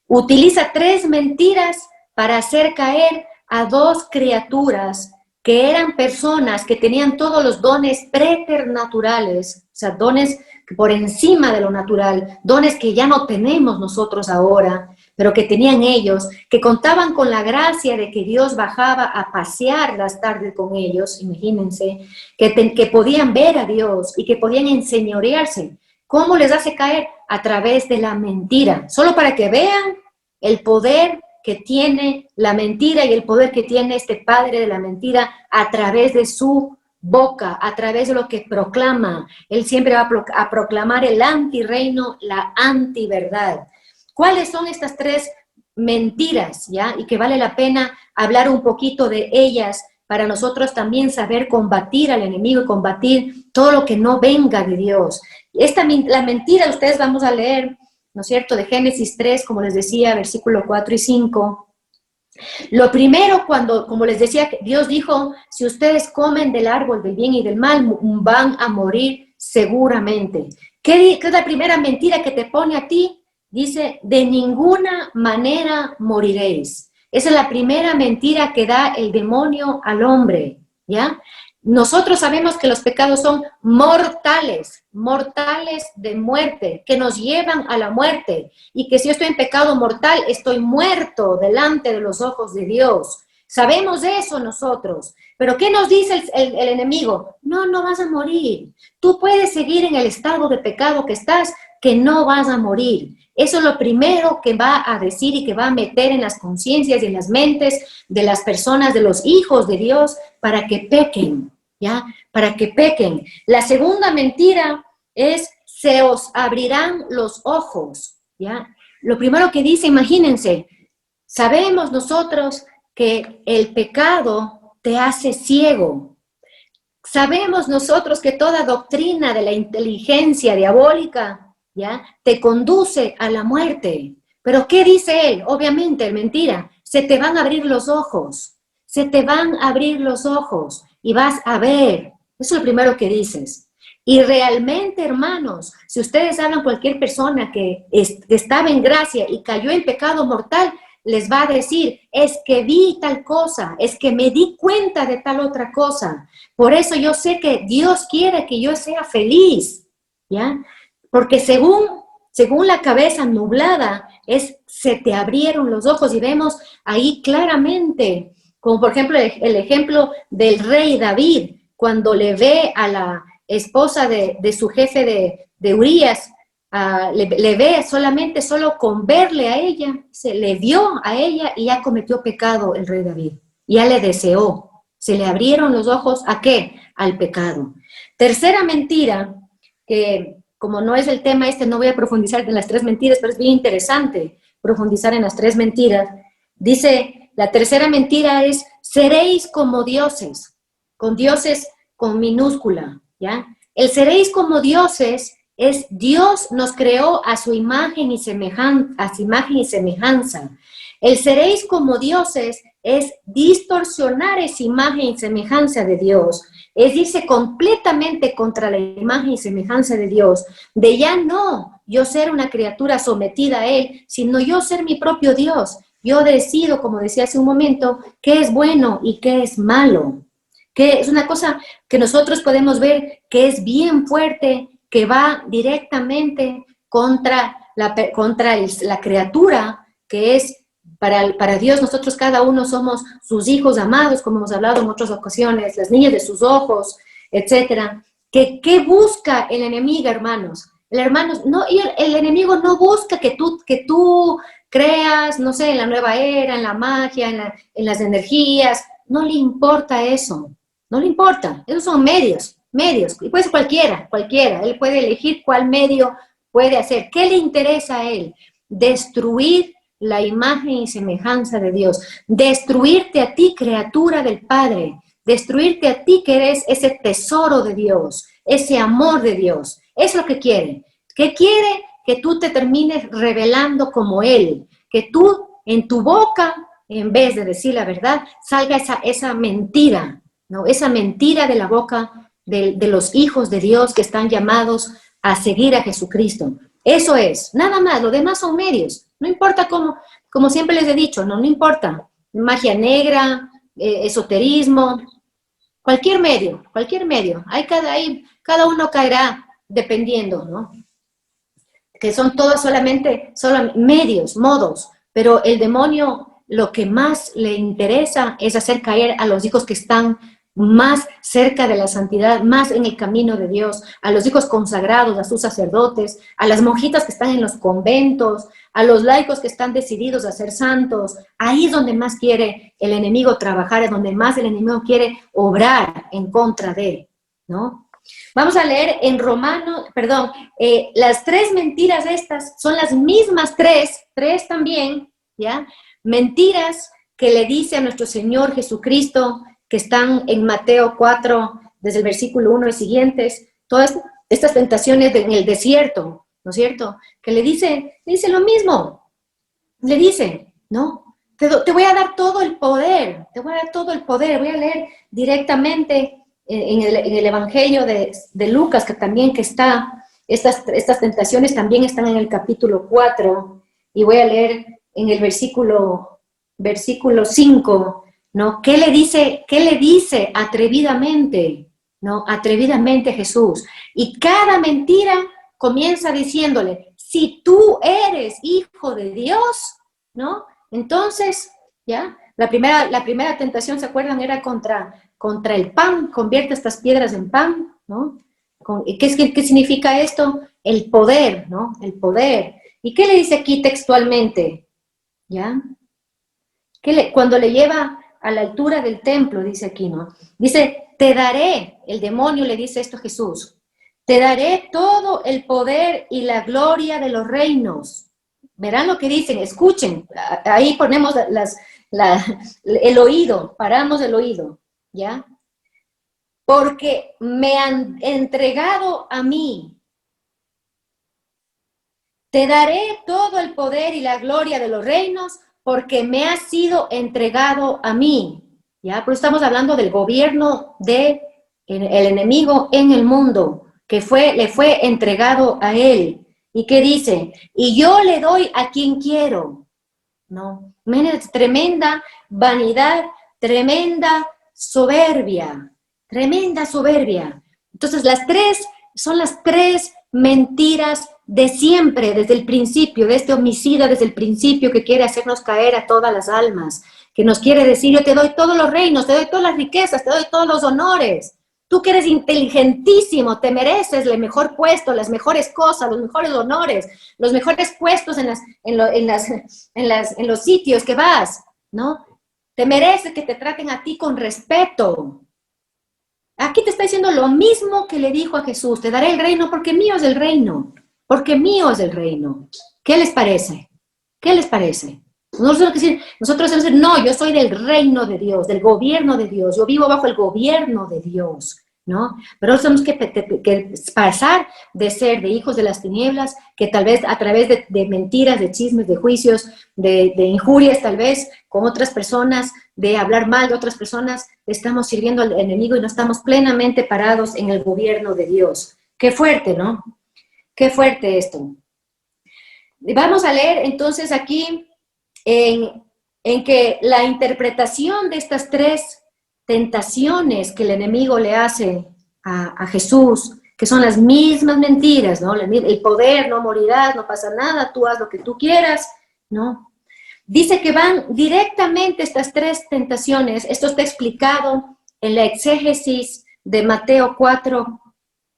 Utiliza tres mentiras para hacer caer a dos criaturas que eran personas que tenían todos los dones preternaturales, o sea, dones por encima de lo natural, dones que ya no tenemos nosotros ahora, pero que tenían ellos, que contaban con la gracia de que Dios bajaba a pasear las tardes con ellos, imagínense, que podían ver a Dios y que podían enseñorearse. ¿Cómo les hace caer? A través de la mentira, solo para que vean el poder que tiene la mentira y el poder que tiene este padre de la mentira a través de su boca, a través de lo que proclama. Él siempre va a proclamar el antirreino, la antiverdad. ¿Cuáles son estas tres mentiras, ya? Y que vale la pena hablar un poquito de ellas para nosotros también saber combatir al enemigo y combatir todo lo que no venga de Dios. La mentira, ustedes vamos a leer, ¿no es cierto?, de Génesis 3, como les decía, versículo 4 y 5. Lo primero, como les decía, Dios dijo, si ustedes comen del árbol del bien y del mal, van a morir seguramente. ¿Qué es la primera mentira que te pone a ti? Dice, de ninguna manera moriréis. Esa es la primera mentira que da el demonio al hombre, ¿ya? Nosotros sabemos que los pecados son mortales, mortales de muerte, que nos llevan a la muerte, y que si yo estoy en pecado mortal, estoy muerto delante de los ojos de Dios. Sabemos eso nosotros, pero ¿qué nos dice el enemigo? No, no vas a morir. Tú puedes seguir en el estado de pecado que estás, que no vas a morir. Eso es lo primero que va a decir y que va a meter en las conciencias y en las mentes de las personas, de los hijos de Dios, para que pequen, ¿ya? Para que pequen. La segunda mentira es, se os abrirán los ojos, ¿ya? Lo primero que dice, imagínense, sabemos nosotros que el pecado te hace ciego. Sabemos nosotros que toda doctrina de la inteligencia diabólica, ¿ya?, te conduce a la muerte. Pero ¿qué dice él? Obviamente, mentira. Se te van a abrir los ojos. Se te van a abrir los ojos y vas a ver. Eso es lo primero que dices. Y realmente, hermanos, si ustedes hablan a cualquier persona que estaba en gracia y cayó en pecado mortal, les va a decir, es que vi tal cosa, es que me di cuenta de tal otra cosa. Por eso yo sé que Dios quiere que yo sea feliz, ¿ya? Porque según la cabeza nublada, se te abrieron los ojos y vemos ahí claramente, como por ejemplo el ejemplo del rey David, cuando le ve a la esposa de su jefe de Urías, le ve solo con verle a ella, se le vio a ella y ya cometió pecado el rey David, ya le deseó, se le abrieron los ojos, ¿a qué? Al pecado. Tercera mentira, que como no es el tema no voy a profundizar en las tres mentiras, pero es bien interesante profundizar en las tres mentiras. Dice, la tercera mentira es, seréis como dioses, con dioses con minúscula, ¿ya? El seréis como dioses es Dios nos creó a su imagen y semejanza. El seréis como dioses es distorsionar esa imagen y semejanza de Dios. Es irse completamente contra la imagen y semejanza de Dios. De ya no yo ser una criatura sometida a Él, sino yo ser mi propio Dios. Yo decido, como decía hace un momento, qué es bueno y qué es malo. Que es una cosa que nosotros podemos ver que es bien fuerte, que va directamente contra la criatura, que es para Dios. Nosotros cada uno somos sus hijos amados, como hemos hablado en otras ocasiones, las niñas de sus ojos, etcétera. ¿Qué busca el enemigo, hermanos? El enemigo no busca que tú creas, no sé, en la nueva era, en la magia, en las energías. No le importa eso. No le importa, esos son medios, y puede ser cualquiera, él puede elegir cuál medio puede hacer. ¿Qué le interesa a él? Destruir la imagen y semejanza de Dios, destruirte a ti, criatura del Padre, destruirte a ti que eres ese tesoro de Dios, ese amor de Dios. Es lo que quiere. ¿Qué quiere? Que tú te termines revelando como Él, que tú en tu boca, en vez de decir la verdad, salga esa mentira, ¿no? Esa mentira de la boca de los hijos de Dios que están llamados a seguir a Jesucristo. Eso es, nada más, lo demás son medios. No importa cómo, como siempre les he dicho, no importa. Magia negra, esoterismo, cualquier medio. Cada uno caerá dependiendo, ¿no? Que son todos solamente medios, modos, pero el demonio lo que más le interesa es hacer caer a los hijos que están más cerca de la santidad, más en el camino de Dios, a los hijos consagrados, a sus sacerdotes, a las monjitas que están en los conventos, a los laicos que están decididos a ser santos. Ahí es donde más quiere el enemigo trabajar, es donde más el enemigo quiere obrar en contra de él, ¿no? Vamos a leer en las tres mentiras estas son las mismas tres también, ¿ya? Mentiras que le dice a nuestro Señor Jesucristo, que están en Mateo 4, desde el versículo 1 y siguientes, todas estas tentaciones en el desierto, ¿no es cierto? Que le dice lo mismo, le dice, ¿no? Te voy a dar todo el poder, voy a leer directamente en el Evangelio de Lucas, que está, estas tentaciones también están en el capítulo 4, y voy a leer en el versículo 5, ¿no? ¿Qué le dice atrevidamente? ¿No? Atrevidamente Jesús. Y cada mentira comienza diciéndole, si tú eres hijo de Dios, ¿no? Entonces, ¿ya? La primera tentación, ¿se acuerdan? Era contra el pan, convierte estas piedras en pan, ¿no? ¿Qué significa esto? El poder, ¿no? El poder. ¿Y qué le dice aquí textualmente? ¿Ya? Cuando le lleva a la altura del templo, dice aquí, ¿no? Dice, te daré, el demonio le dice esto a Jesús, te daré todo el poder y la gloria de los reinos. Verán lo que dicen, escuchen, ahí ponemos el oído, paramos el oído, ¿ya? Porque me han entregado a mí. Te daré todo el poder y la gloria de los reinos porque me ha sido entregado a mí. ¿Ya? Pero estamos hablando del gobierno del enemigo en el mundo, que le fue entregado a él. ¿Y qué dice? Y yo le doy a quien quiero. ¿No? Tremenda vanidad, tremenda soberbia, tremenda soberbia. Entonces son las tres mentiras de siempre, desde el principio, de este homicida, desde el principio, que quiere hacernos caer a todas las almas, que nos quiere decir, yo te doy todos los reinos, te doy todas las riquezas, te doy todos los honores. Tú que eres inteligentísimo, te mereces el mejor puesto, las mejores cosas, los mejores honores, los mejores puestos en los sitios que vas, ¿no? Te mereces que te traten a ti con respeto. Aquí te está diciendo lo mismo que le dijo a Jesús, te daré el reino porque mío es el reino, porque mío es el reino. ¿Qué les parece? ¿Qué les parece? Nosotros decir, no, yo soy del reino de Dios, del gobierno de Dios, yo vivo bajo el gobierno de Dios, ¿no? Pero tenemos que pasar de ser de hijos de las tinieblas, que tal vez a través de mentiras, de chismes, de juicios, de injurias tal vez con otras personas, de hablar mal de otras personas, estamos sirviendo al enemigo y no estamos plenamente parados en el gobierno de Dios. Qué fuerte, ¿no? Qué fuerte esto. Vamos a leer entonces aquí en que la interpretación de estas tres tentaciones que el enemigo le hace a Jesús, que son las mismas mentiras, ¿no? El poder, no morirás, no pasa nada, tú haz lo que tú quieras, ¿no? Dice que van directamente estas tres tentaciones, esto está explicado en la exégesis de Mateo 4,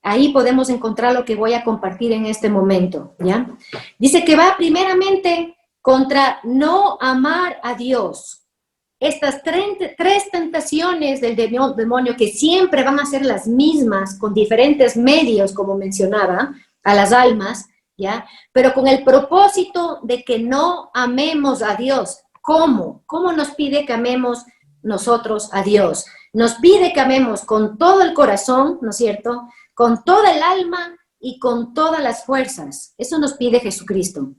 ahí podemos encontrar lo que voy a compartir en este momento, ¿ya? Dice que va primeramente contra no amar a Dios. Estas tres tentaciones del demonio que siempre van a ser las mismas, con diferentes medios, como mencionaba, a las almas, ¿ya? Pero con el propósito de que no amemos a Dios. ¿Cómo? ¿Cómo nos pide que amemos nosotros a Dios? Nos pide que amemos con todo el corazón, ¿no es cierto?, con toda el alma y con todas las fuerzas. Eso nos pide Jesucristo.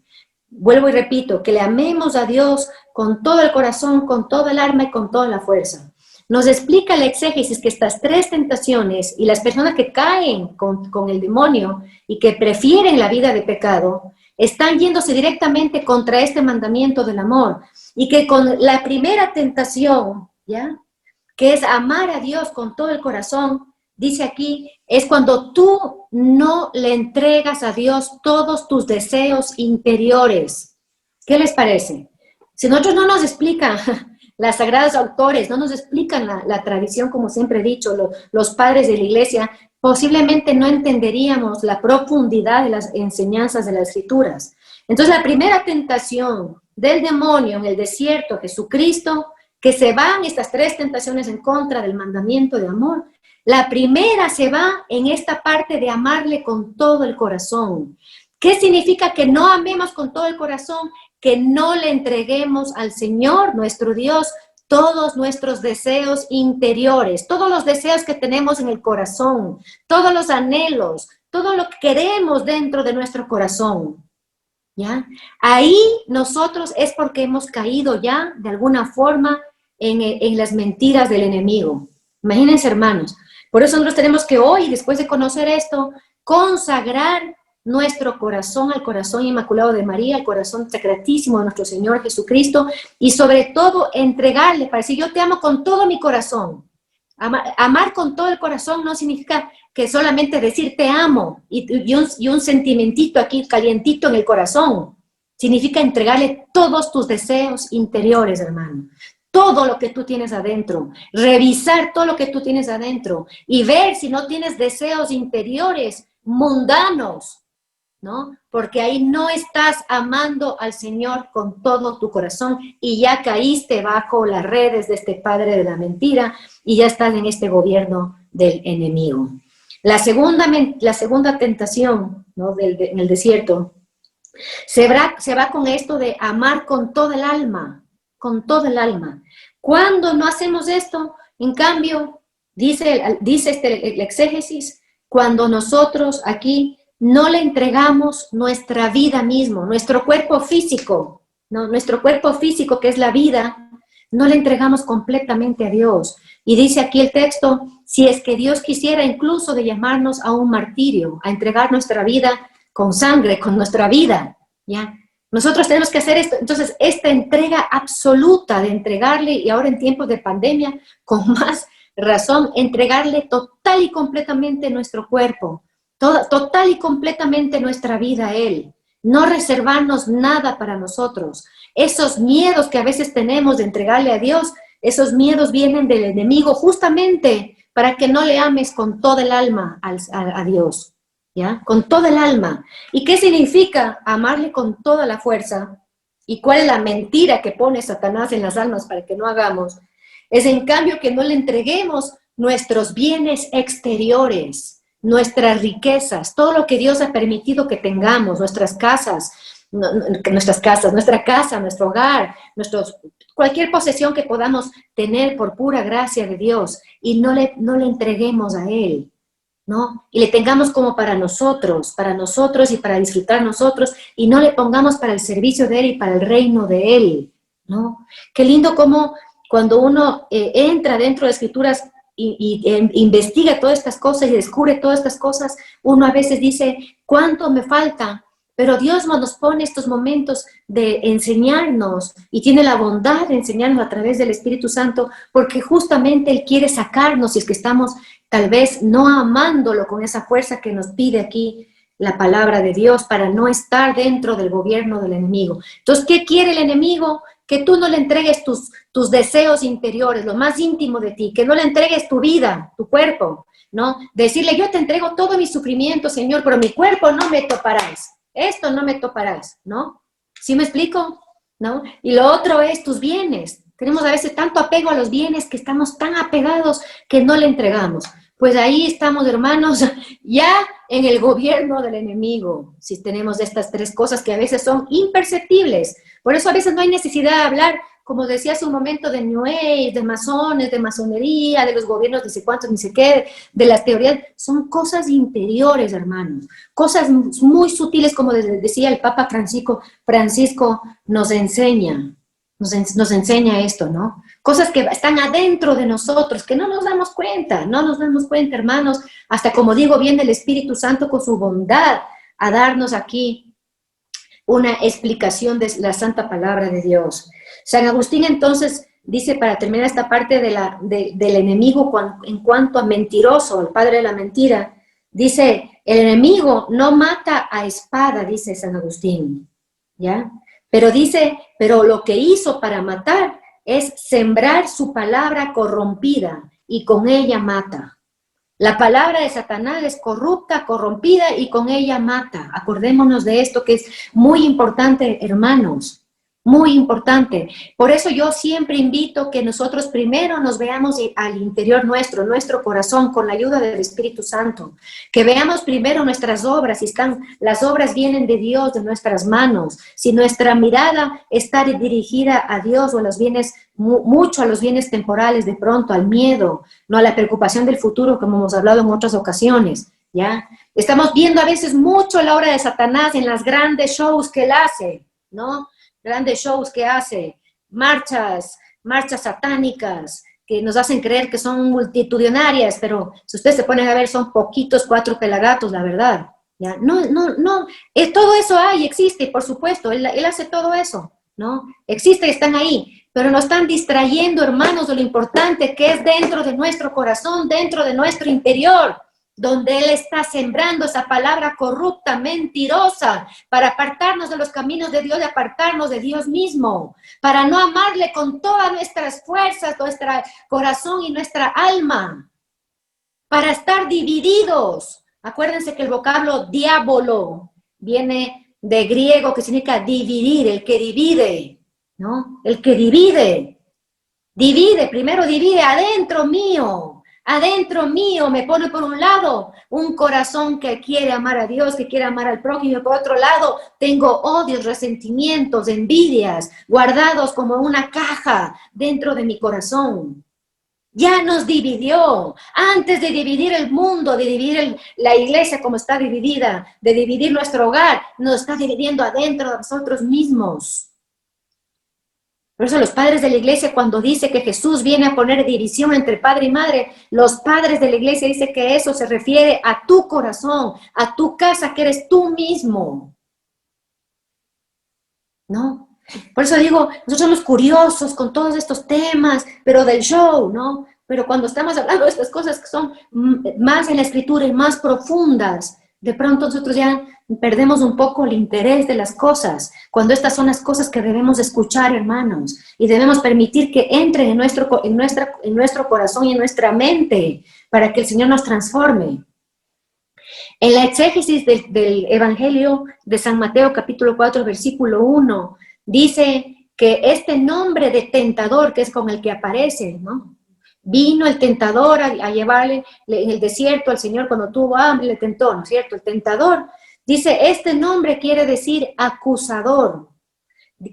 Vuelvo y repito, que le amemos a Dios con todo el corazón, con toda el alma y con toda la fuerza. Nos explica la exégesis que estas tres tentaciones y las personas que caen con el demonio y que prefieren la vida de pecado, están yéndose directamente contra este mandamiento del amor. Y que con la primera tentación, ¿ya?, que es amar a Dios con todo el corazón, dice aquí, es cuando tú no le entregas a Dios todos tus deseos interiores. ¿Qué les parece? Si nosotros no nos explican, las sagradas autores no nos explican la tradición, como siempre he dicho, los padres de la iglesia, posiblemente no entenderíamos la profundidad de las enseñanzas de las escrituras. Entonces, la primera tentación del demonio en el desierto, Jesucristo, que se van estas tres tentaciones en contra del mandamiento de amor. La primera se va en esta parte de amarle con todo el corazón. ¿Qué significa que no amemos con todo el corazón? Que no le entreguemos al Señor, nuestro Dios, todos nuestros deseos interiores, todos los deseos que tenemos en el corazón, todos los anhelos, todo lo que queremos dentro de nuestro corazón. ¿Ya? Ahí nosotros es porque hemos caído ya de alguna forma en las mentiras del enemigo. Imagínense, hermanos. Por eso nosotros tenemos que hoy, después de conocer esto, consagrar nuestro corazón al corazón inmaculado de María, al corazón secretísimo de nuestro Señor Jesucristo, y sobre todo entregarle, para decir, yo te amo con todo mi corazón. Amar con todo el corazón no significa que solamente decir te amo y un sentimentito aquí calientito en el corazón. Significa entregarle todos tus deseos interiores, hermano. Todo lo que tú tienes adentro. Revisar todo lo que tú tienes adentro. Y ver si no tienes deseos interiores mundanos, ¿no? Porque ahí no estás amando al Señor con todo tu corazón y ya caíste bajo las redes de este padre de la mentira y ya estás en este gobierno del enemigo. La segunda tentación, ¿no? En el desierto se va con esto de amar con toda el alma, con toda el alma. Cuando no hacemos esto, en cambio, dice el exégesis, cuando nosotros aquí no le entregamos nuestra vida mismo, nuestro cuerpo físico, ¿no? Nuestro cuerpo físico que es la vida, no le entregamos completamente a Dios. Y dice aquí el texto, si es que Dios quisiera incluso de llamarnos a un martirio, a entregar nuestra vida con sangre, con nuestra vida, ¿ya? Nosotros tenemos que hacer esto. Entonces, esta entrega absoluta de entregarle, y ahora en tiempos de pandemia, con más razón, entregarle total y completamente nuestro cuerpo, total y completamente nuestra vida a Él. No reservarnos nada para nosotros. Esos miedos que a veces tenemos de entregarle a Dios, esos miedos vienen del enemigo justamente para que no le ames con toda el alma a Dios. ¿Ya? Con toda el alma. ¿Y qué significa amarle con toda la fuerza? ¿Y cuál es la mentira que pone Satanás en las almas para que no hagamos? Es en cambio que no le entreguemos nuestros bienes exteriores, nuestras riquezas, todo lo que Dios ha permitido que tengamos, nuestra casa, nuestro hogar, cualquier posesión que podamos tener por pura gracia de Dios, y no le entreguemos a Él, ¿no? Y le tengamos como para nosotros y para disfrutar nosotros, y no le pongamos para el servicio de Él y para el reino de Él, ¿no? Qué lindo como cuando uno entra dentro de Escrituras y investiga todas estas cosas y descubre todas estas cosas, uno a veces dice, ¿cuánto me falta? Pero Dios nos pone estos momentos de enseñarnos y tiene la bondad de enseñarnos a través del Espíritu Santo, porque justamente Él quiere sacarnos si es que estamos tal vez no amándolo con esa fuerza que nos pide aquí la palabra de Dios para no estar dentro del gobierno del enemigo. Entonces, ¿qué quiere el enemigo? Que tú no le entregues tus deseos interiores, lo más íntimo de ti, que no le entregues tu vida, tu cuerpo, ¿no? Decirle, yo te entrego todo mi sufrimiento, Señor, pero mi cuerpo no me toparás, esto no me toparás, ¿no? ¿Sí me explico? ¿No? Y lo otro es tus bienes. Tenemos a veces tanto apego a los bienes que estamos tan apegados que no le entregamos. Pues ahí estamos, hermanos, ya en el gobierno del enemigo, si tenemos estas tres cosas que a veces son imperceptibles. Por eso a veces no hay necesidad de hablar, como decía hace un momento, de New Age, de masones, de masonería, de los gobiernos, de sé cuántos, ni sé qué, de las teorías. Son cosas interiores, hermanos, cosas muy sutiles, como decía el Papa Francisco nos enseña. Nos enseña esto, ¿no? Cosas que están adentro de nosotros, que no nos damos cuenta, hermanos, hasta como digo, viene el Espíritu Santo con su bondad a darnos aquí una explicación de la santa palabra de Dios. San Agustín entonces dice, para terminar esta parte del enemigo en cuanto a mentiroso, el padre de la mentira, dice, el enemigo no mata a espada, dice San Agustín, ¿ya? Pero dice, pero lo que hizo para matar es sembrar su palabra corrompida y con ella mata. La palabra de Satanás es corrupta, corrompida y con ella mata. Acordémonos de esto que es muy importante, hermanos. Muy importante. Por eso yo siempre invito que nosotros primero nos veamos al interior nuestro corazón, con la ayuda del Espíritu Santo. Que veamos primero nuestras obras, si las obras vienen de Dios, de nuestras manos. Si nuestra mirada está dirigida a Dios o a los bienes, mucho a los bienes temporales, de pronto al miedo, no a la preocupación del futuro, como hemos hablado en otras ocasiones, ¿ya? Estamos viendo a veces mucho la obra de Satanás en las grandes shows que él hace, ¿no? Grandes shows que hace, marchas satánicas, que nos hacen creer que son multitudinarias, pero si ustedes se ponen a ver, son poquitos 4 pelagatos, la verdad, ¿ya? No, todo eso hay, existe, por supuesto, él hace todo eso, ¿no? Existe, están ahí, pero nos están distrayendo, hermanos, de lo importante que es dentro de nuestro corazón, dentro de nuestro interior, donde Él está sembrando esa palabra corrupta, mentirosa, para apartarnos de los caminos de Dios y apartarnos de Dios mismo, para no amarle con todas nuestras fuerzas, nuestro corazón y nuestra alma, para estar divididos. Acuérdense que el vocablo diablo viene de griego que significa dividir, el que divide, ¿no? El que divide. Divide, primero divide adentro mío me pone por un lado un corazón que quiere amar a Dios, que quiere amar al prójimo, y por otro lado tengo odios, resentimientos, envidias, guardados como una caja dentro de mi corazón. Ya nos dividió, antes de dividir el mundo, de dividir la iglesia como está dividida, de dividir nuestro hogar, nos está dividiendo adentro de nosotros mismos. Por eso los padres de la iglesia, cuando dice que Jesús viene a poner división entre padre y madre, los padres de la iglesia dicen que eso se refiere a tu corazón, a tu casa, que eres tú mismo, ¿no? Por eso digo, nosotros somos curiosos con todos estos temas, pero del show, ¿no? Pero cuando estamos hablando de estas cosas que son más en la escritura y más profundas, de pronto nosotros ya perdemos un poco el interés de las cosas, cuando estas son las cosas que debemos escuchar, hermanos, y debemos permitir que entren en nuestro corazón y en nuestra mente para que el Señor nos transforme. En la exégesis del Evangelio de San Mateo, capítulo 4, versículo 1, dice que este nombre de tentador, que es con el que aparece, ¿no? Vino el tentador a llevarle en el desierto al Señor cuando tuvo hambre, le tentó, ¿no es cierto? El tentador, dice, este nombre quiere decir acusador,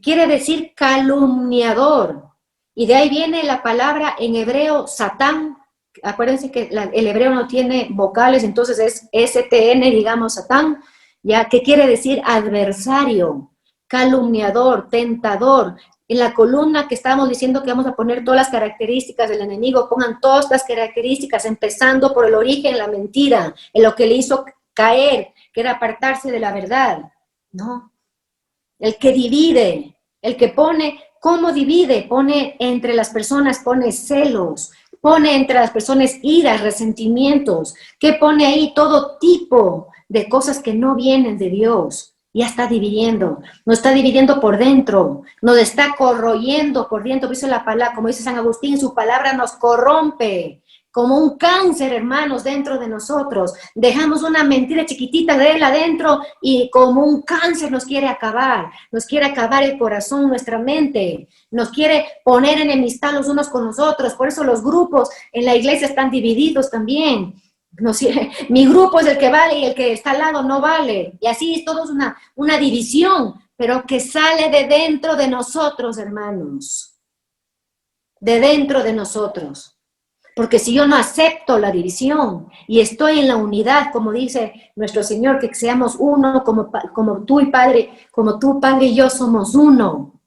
quiere decir calumniador, y de ahí viene la palabra en hebreo Satán. Acuérdense que el hebreo no tiene vocales, entonces es STN, digamos, Satán, ya que quiere decir adversario, calumniador, tentador. En la columna que estábamos diciendo que vamos a poner todas las características del enemigo, pongan todas las características, empezando por el origen, la mentira, en lo que le hizo caer, que era apartarse de la verdad, ¿no? El que divide, el que pone, ¿cómo divide? Pone entre las personas, pone celos, pone entre las personas iras, resentimientos, que pone ahí todo tipo de cosas que no vienen de Dios. Ya está dividiendo, nos está dividiendo por dentro, nos está corroyendo por dentro, dice la palabra, como dice San Agustín, su palabra nos corrompe, como un cáncer, hermanos, dentro de nosotros. Dejamos una mentira chiquitita de él adentro y como un cáncer nos quiere acabar el corazón, nuestra mente, nos quiere poner enemistad los unos con los otros. Por eso los grupos en la iglesia están divididos también. No sé, mi grupo es el que vale y el que está al lado no vale. Y así es todo una división, pero que sale de dentro de nosotros, hermanos. De dentro de nosotros. Porque si yo no acepto la división y estoy en la unidad, como dice nuestro Señor, que seamos uno, como tú y Padre, como tú, Padre y yo somos uno.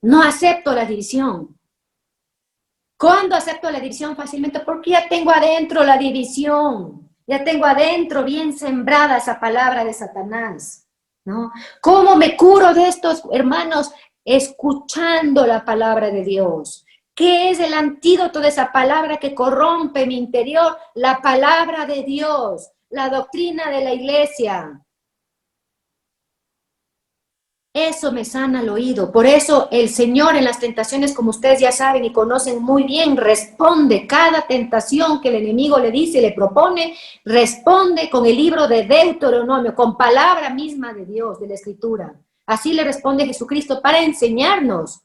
No acepto la división. ¿Cuándo acepto la división? Fácilmente porque ya tengo adentro la división. Ya tengo adentro bien sembrada esa palabra de Satanás, ¿no? ¿Cómo me curo de estos, hermanos? Escuchando la palabra de Dios. ¿Qué es el antídoto de esa palabra que corrompe mi interior? La palabra de Dios, la doctrina de la iglesia. Eso me sana el oído. Por eso el Señor en las tentaciones, como ustedes ya saben y conocen muy bien, responde cada tentación que el enemigo le dice, le propone, responde con el libro de Deuteronomio, con palabra misma de Dios, de la Escritura. Así le responde Jesucristo para enseñarnos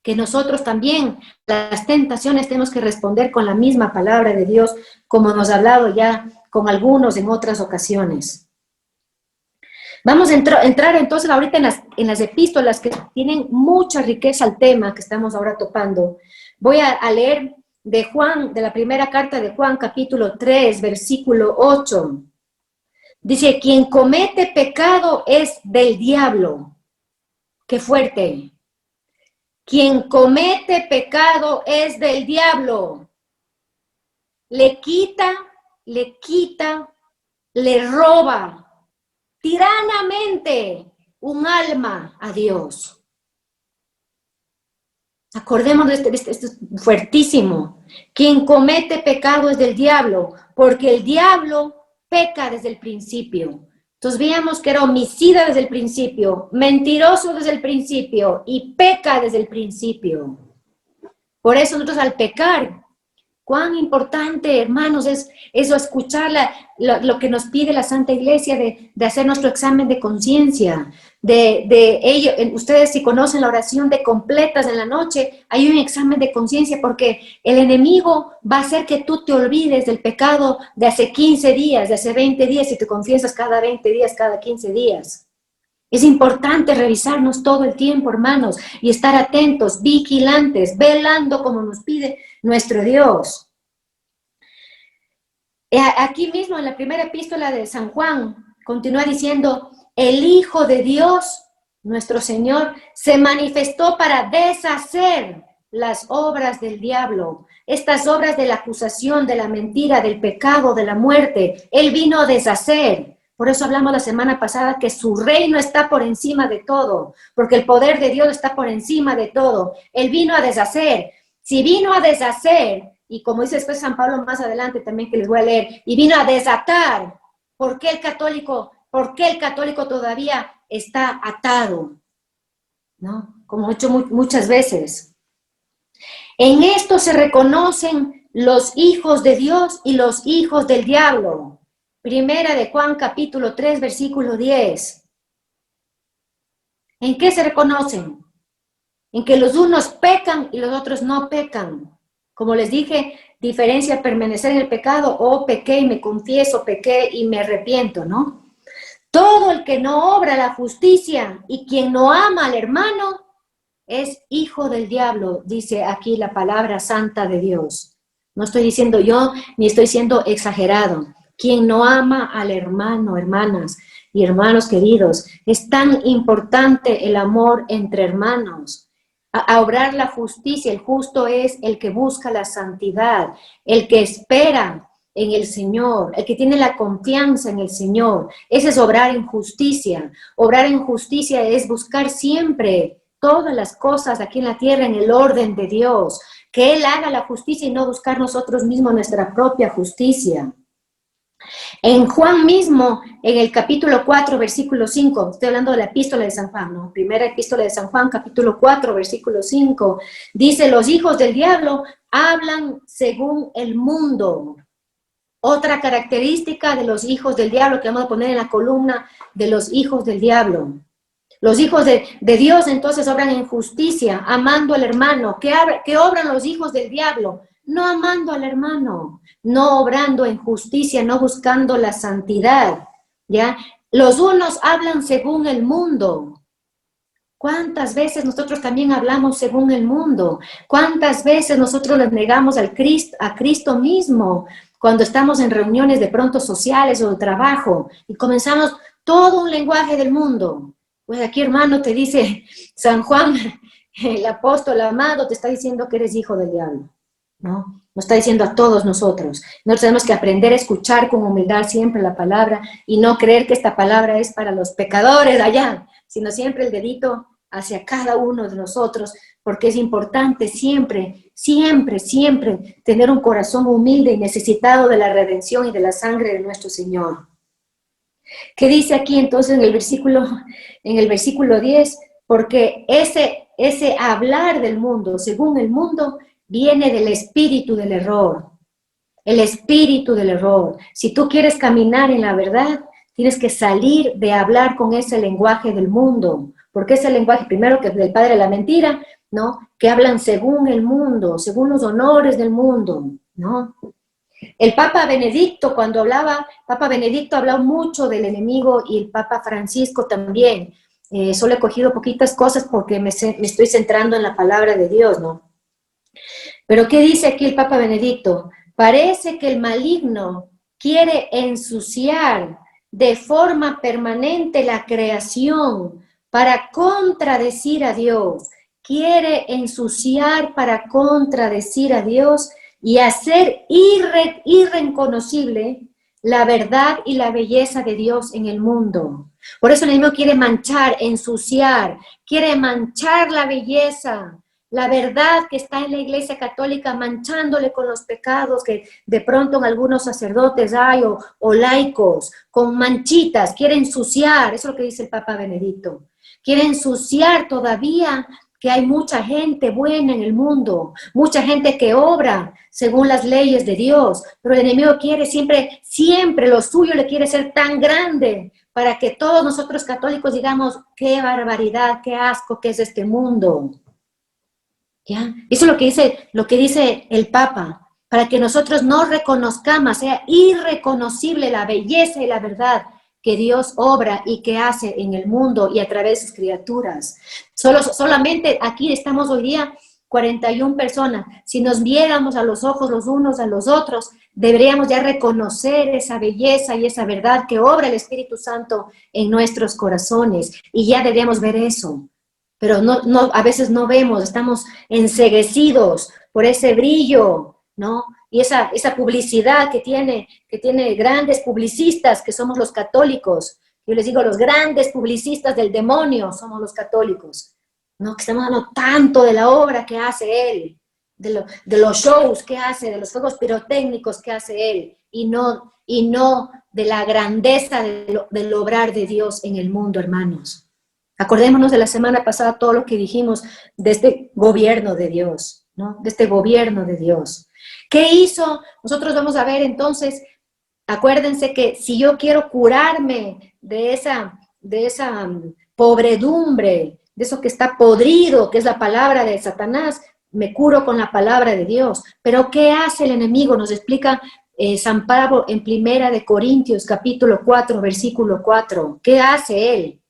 que nosotros también las tentaciones tenemos que responder con la misma palabra de Dios, como nos ha hablado ya con algunos en otras ocasiones. Vamos a entrar entonces ahorita en las epístolas que tienen mucha riqueza al tema que estamos ahora topando. Voy a leer de Juan, de la primera carta de Juan, capítulo 3, versículo 8. Dice, quien comete pecado es del diablo. Qué fuerte. Quien comete pecado es del diablo. Le quita, le roba tiranamente un alma a Dios. Acordémonos de esto es fuertísimo. Quien comete pecado es del diablo, porque el diablo peca desde el principio. Entonces veíamos que era homicida desde el principio, mentiroso desde el principio y peca desde el principio. Por eso nosotros al pecar, cuán importante, hermanos, es eso, escuchar lo que nos pide la Santa Iglesia de hacer nuestro examen de conciencia. De ello, ustedes si conocen la oración de completas en la noche, hay un examen de conciencia porque el enemigo va a hacer que tú te olvides del pecado de hace 15 días, de hace 20 días, y te confiesas cada 20 días, cada 15 días. Es importante revisarnos todo el tiempo, hermanos, y estar atentos, vigilantes, velando como nos pide nuestro Dios. Aquí mismo en la primera epístola de San Juan, continúa diciendo, el Hijo de Dios, nuestro Señor, se manifestó para deshacer las obras del diablo, estas obras de la acusación, de la mentira, del pecado, de la muerte. Él vino a deshacer. Por eso hablamos la semana pasada que su reino está por encima de todo, porque el poder de Dios está por encima de todo. Él vino a deshacer. Si vino a deshacer, y como dice después San Pablo más adelante también que les voy a leer, y vino a desatar, ¿por qué el católico todavía está atado? ¿No? Como he hecho muchas veces. En esto se reconocen los hijos de Dios y los hijos del diablo. Primera de Juan capítulo 3, versículo 10. ¿En qué se reconocen? En que los unos pecan y los otros no pecan. Como les dije, diferencia permanecer en el pecado o pequé y me confieso, pequé y me arrepiento, ¿no? Todo el que no obra la justicia y quien no ama al hermano es hijo del diablo, dice aquí la palabra santa de Dios. No estoy diciendo yo, ni estoy siendo exagerado. Quien no ama al hermano, hermanas y hermanos queridos, es tan importante el amor entre hermanos. A obrar la justicia, el justo es el que busca la santidad, el que espera en el Señor, el que tiene la confianza en el Señor. Ese es obrar en justicia. Obrar en justicia es buscar siempre todas las cosas aquí en la tierra en el orden de Dios, que Él haga la justicia y no buscar nosotros mismos nuestra propia justicia. En Juan mismo, en el capítulo 4, versículo 5, estoy hablando de la epístola de San Juan, ¿no? Primera epístola de San Juan, capítulo 4, versículo 5, dice, los hijos del diablo hablan según el mundo. Otra característica de los hijos del diablo que vamos a poner en la columna de los hijos del diablo. Los hijos de Dios entonces obran en justicia, amando al hermano. ¿Qué obran los hijos del diablo? No amando al hermano, no obrando en justicia, no buscando la santidad, ¿ya? Los unos hablan según el mundo. ¿Cuántas veces nosotros también hablamos según el mundo? ¿Cuántas veces nosotros les negamos a Cristo mismo cuando estamos en reuniones de pronto sociales o de trabajo y comenzamos todo un lenguaje del mundo? Pues aquí, hermano, te dice San Juan, el apóstol amado, te está diciendo que eres hijo del diablo, ¿no? Nos está diciendo a todos nosotros. Nosotros tenemos que aprender a escuchar con humildad siempre la palabra y no creer que esta palabra es para los pecadores allá, sino siempre el dedito hacia cada uno de nosotros, porque es importante siempre, siempre, siempre tener un corazón humilde y necesitado de la redención y de la sangre de nuestro Señor. ¿Qué dice aquí entonces en el versículo 10? Porque ese hablar del mundo, según el mundo, viene del espíritu del error. El espíritu del error. Si tú quieres caminar en la verdad, tienes que salir de hablar con ese lenguaje del mundo. Porque ese lenguaje, primero que es del padre de la mentira, ¿no? Que hablan según el mundo, según los honores del mundo, ¿no? El Papa Benedicto, cuando hablaba, Papa Benedicto hablaba mucho del enemigo y el Papa Francisco también. Solo he cogido poquitas cosas porque me estoy centrando en la palabra de Dios, ¿no? Pero ¿qué dice aquí el Papa Benedicto? Parece que el maligno quiere ensuciar de forma permanente la creación para contradecir a Dios. Quiere ensuciar para contradecir a Dios y hacer irreconocible la verdad y la belleza de Dios en el mundo. Por eso el enemigo quiere manchar, ensuciar, quiere manchar la belleza, la verdad que está en la Iglesia Católica, manchándole con los pecados que de pronto en algunos sacerdotes hay o laicos, con manchitas, quiere ensuciar, eso es lo que dice el Papa Benedicto, quiere ensuciar todavía que hay mucha gente buena en el mundo, mucha gente que obra según las leyes de Dios, pero el enemigo quiere siempre, siempre lo suyo le quiere ser tan grande para que todos nosotros católicos digamos, qué barbaridad, qué asco que es este mundo. ¿Ya? Eso es lo que dice el Papa, para que nosotros no reconozcamos, sea irreconocible la belleza y la verdad que Dios obra y que hace en el mundo y a través de sus criaturas. Solamente aquí estamos hoy día 41 personas. Si nos viéramos a los ojos los unos a los otros, deberíamos ya reconocer esa belleza y esa verdad que obra el Espíritu Santo en nuestros corazones. Y ya deberíamos ver eso. Pero a veces no vemos, estamos enceguecidos por ese brillo, ¿no? Y esa publicidad que tiene grandes publicistas, que somos los católicos. Yo les digo, los grandes publicistas del demonio somos los católicos, ¿no? Que estamos hablando tanto de la obra que hace él, de los shows que hace, de los fuegos pirotécnicos que hace él, y no de la grandeza del obrar de Dios en el mundo, hermanos. Acordémonos de la semana pasada todo lo que dijimos de este gobierno de Dios, ¿no? De este gobierno de Dios. ¿Qué hizo? Nosotros vamos a ver entonces, acuérdense que si yo quiero curarme de esa pobredumbre, de eso que está podrido, que es la palabra de Satanás, me curo con la palabra de Dios. Pero ¿qué hace el enemigo? Nos explica San Pablo en Primera de Corintios, capítulo 4, versículo 4. ¿Qué hace él?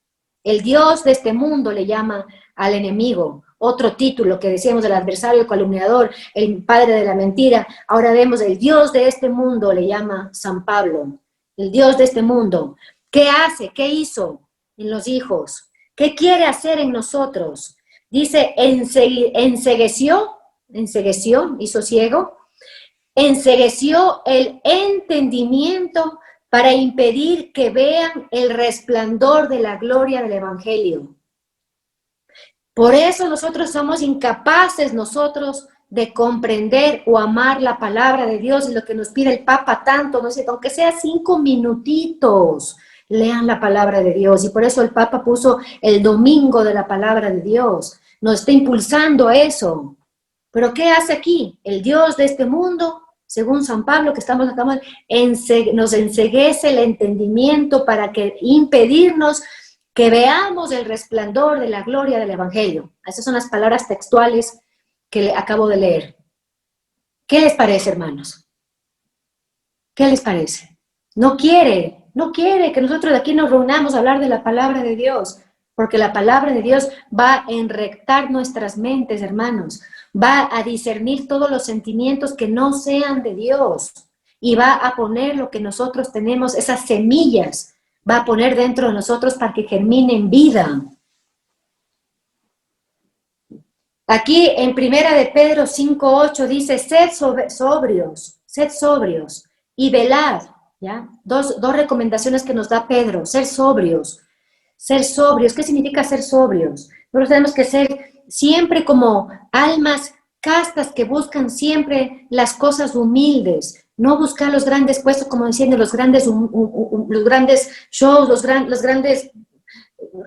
El Dios de este mundo le llama al enemigo. Otro título que decíamos del adversario calumniador, el padre de la mentira. Ahora vemos el Dios de este mundo le llama San Pablo. El Dios de este mundo. ¿Qué hace? ¿Qué hizo en los hijos? ¿Qué quiere hacer en nosotros? Dice, encegueció, hizo ciego, encegueció el entendimiento para impedir que vean el resplandor de la gloria del Evangelio. Por eso nosotros somos incapaces de comprender o amar la palabra de Dios y lo que nos pide el Papa tanto, no sé, aunque sea 5 minutitos, lean la palabra de Dios. Y por eso el Papa puso el domingo de la palabra de Dios. Nos está impulsando a eso. Pero ¿qué hace aquí? El Dios de este mundo, según San Pablo, que estamos acá, nos enceguece el entendimiento para impedirnos que veamos el resplandor de la gloria del Evangelio. Esas son las palabras textuales que le acabo de leer. ¿Qué les parece, hermanos? ¿Qué les parece? No quiere que nosotros de aquí nos reunamos a hablar de la palabra de Dios, porque la palabra de Dios va a enrectar nuestras mentes, hermanos. Va a discernir todos los sentimientos que no sean de Dios y va a poner lo que nosotros tenemos, esas semillas, va a poner dentro de nosotros para que germinen vida. Aquí en Primera de Pedro 5:8 dice, sed sobrios y velad, ¿ya? Dos recomendaciones que nos da Pedro, ser sobrios. Ser sobrios, ¿qué significa ser sobrios? Nosotros tenemos que ser siempre como almas castas que buscan siempre las cosas humildes, no buscar los grandes puestos, como decían, los grandes shows, los grandes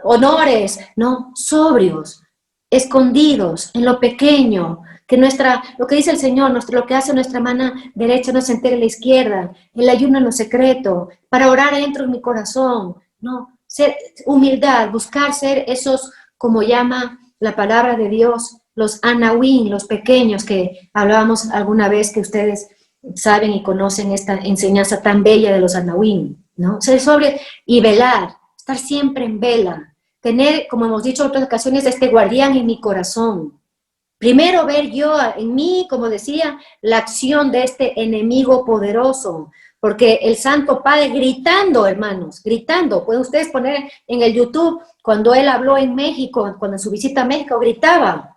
honores, no, sobrios, escondidos en lo pequeño, que lo que dice el Señor, lo que hace nuestra mano derecha no se entere la izquierda, el ayuno en lo secreto, para orar dentro de mi corazón, no, ser humildad, buscar ser esos, como llama la palabra de Dios, los anahuín, los pequeños, que hablábamos alguna vez, que ustedes saben y conocen esta enseñanza tan bella de los anahuín, ¿no? Ser sobre y velar, estar siempre en vela, tener, como hemos dicho en otras ocasiones, este guardián en mi corazón. Primero ver yo en mí, como decía, la acción de este enemigo poderoso, porque el Santo Padre gritando, hermanos, gritando, pueden ustedes poner en el YouTube, cuando él habló en México, cuando en su visita a México, él gritaba,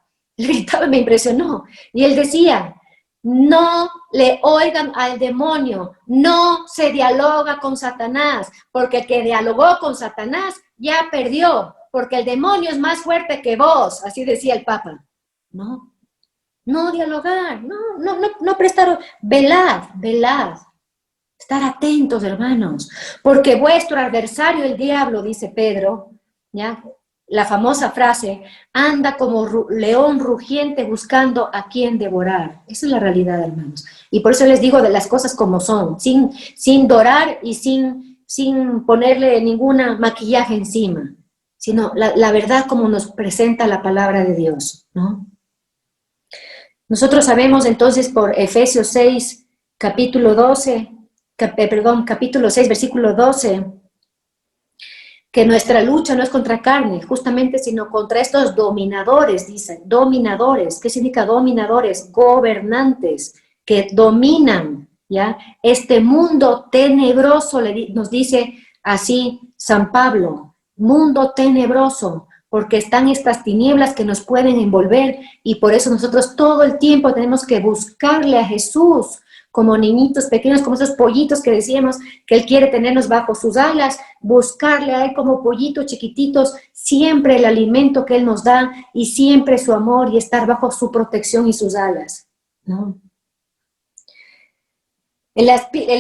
me impresionó, y él decía, No le oigan al demonio, no se dialoga con Satanás, porque el que dialogó con Satanás ya perdió, porque el demonio es más fuerte que vos, así decía el Papa. No, no dialogar, no prestar, velad, estar atentos, hermanos, porque vuestro adversario, el diablo, dice Pedro, ¿ya? La famosa frase, anda como león rugiente buscando a quien devorar. Esa es la realidad, hermanos. Y por eso les digo de las cosas como son, sin dorar y sin ponerle ninguna maquillaje encima, sino la verdad como nos presenta la palabra de Dios, ¿no? Nosotros sabemos entonces por Efesios 6, capítulo 6, versículo 12, que nuestra lucha no es contra carne, justamente, sino contra estos dominadores, dicen, dominadores. ¿Qué significa dominadores? Gobernantes que dominan, ¿ya? Este mundo tenebroso, nos dice así San Pablo, mundo tenebroso, porque están estas tinieblas que nos pueden envolver y por eso nosotros todo el tiempo tenemos que buscarle a Jesús como niñitos pequeños, como esos pollitos que decíamos que Él quiere tenernos bajo sus alas, buscarle a Él como pollitos chiquititos, siempre el alimento que Él nos da y siempre su amor y estar bajo su protección y sus alas, ¿no? El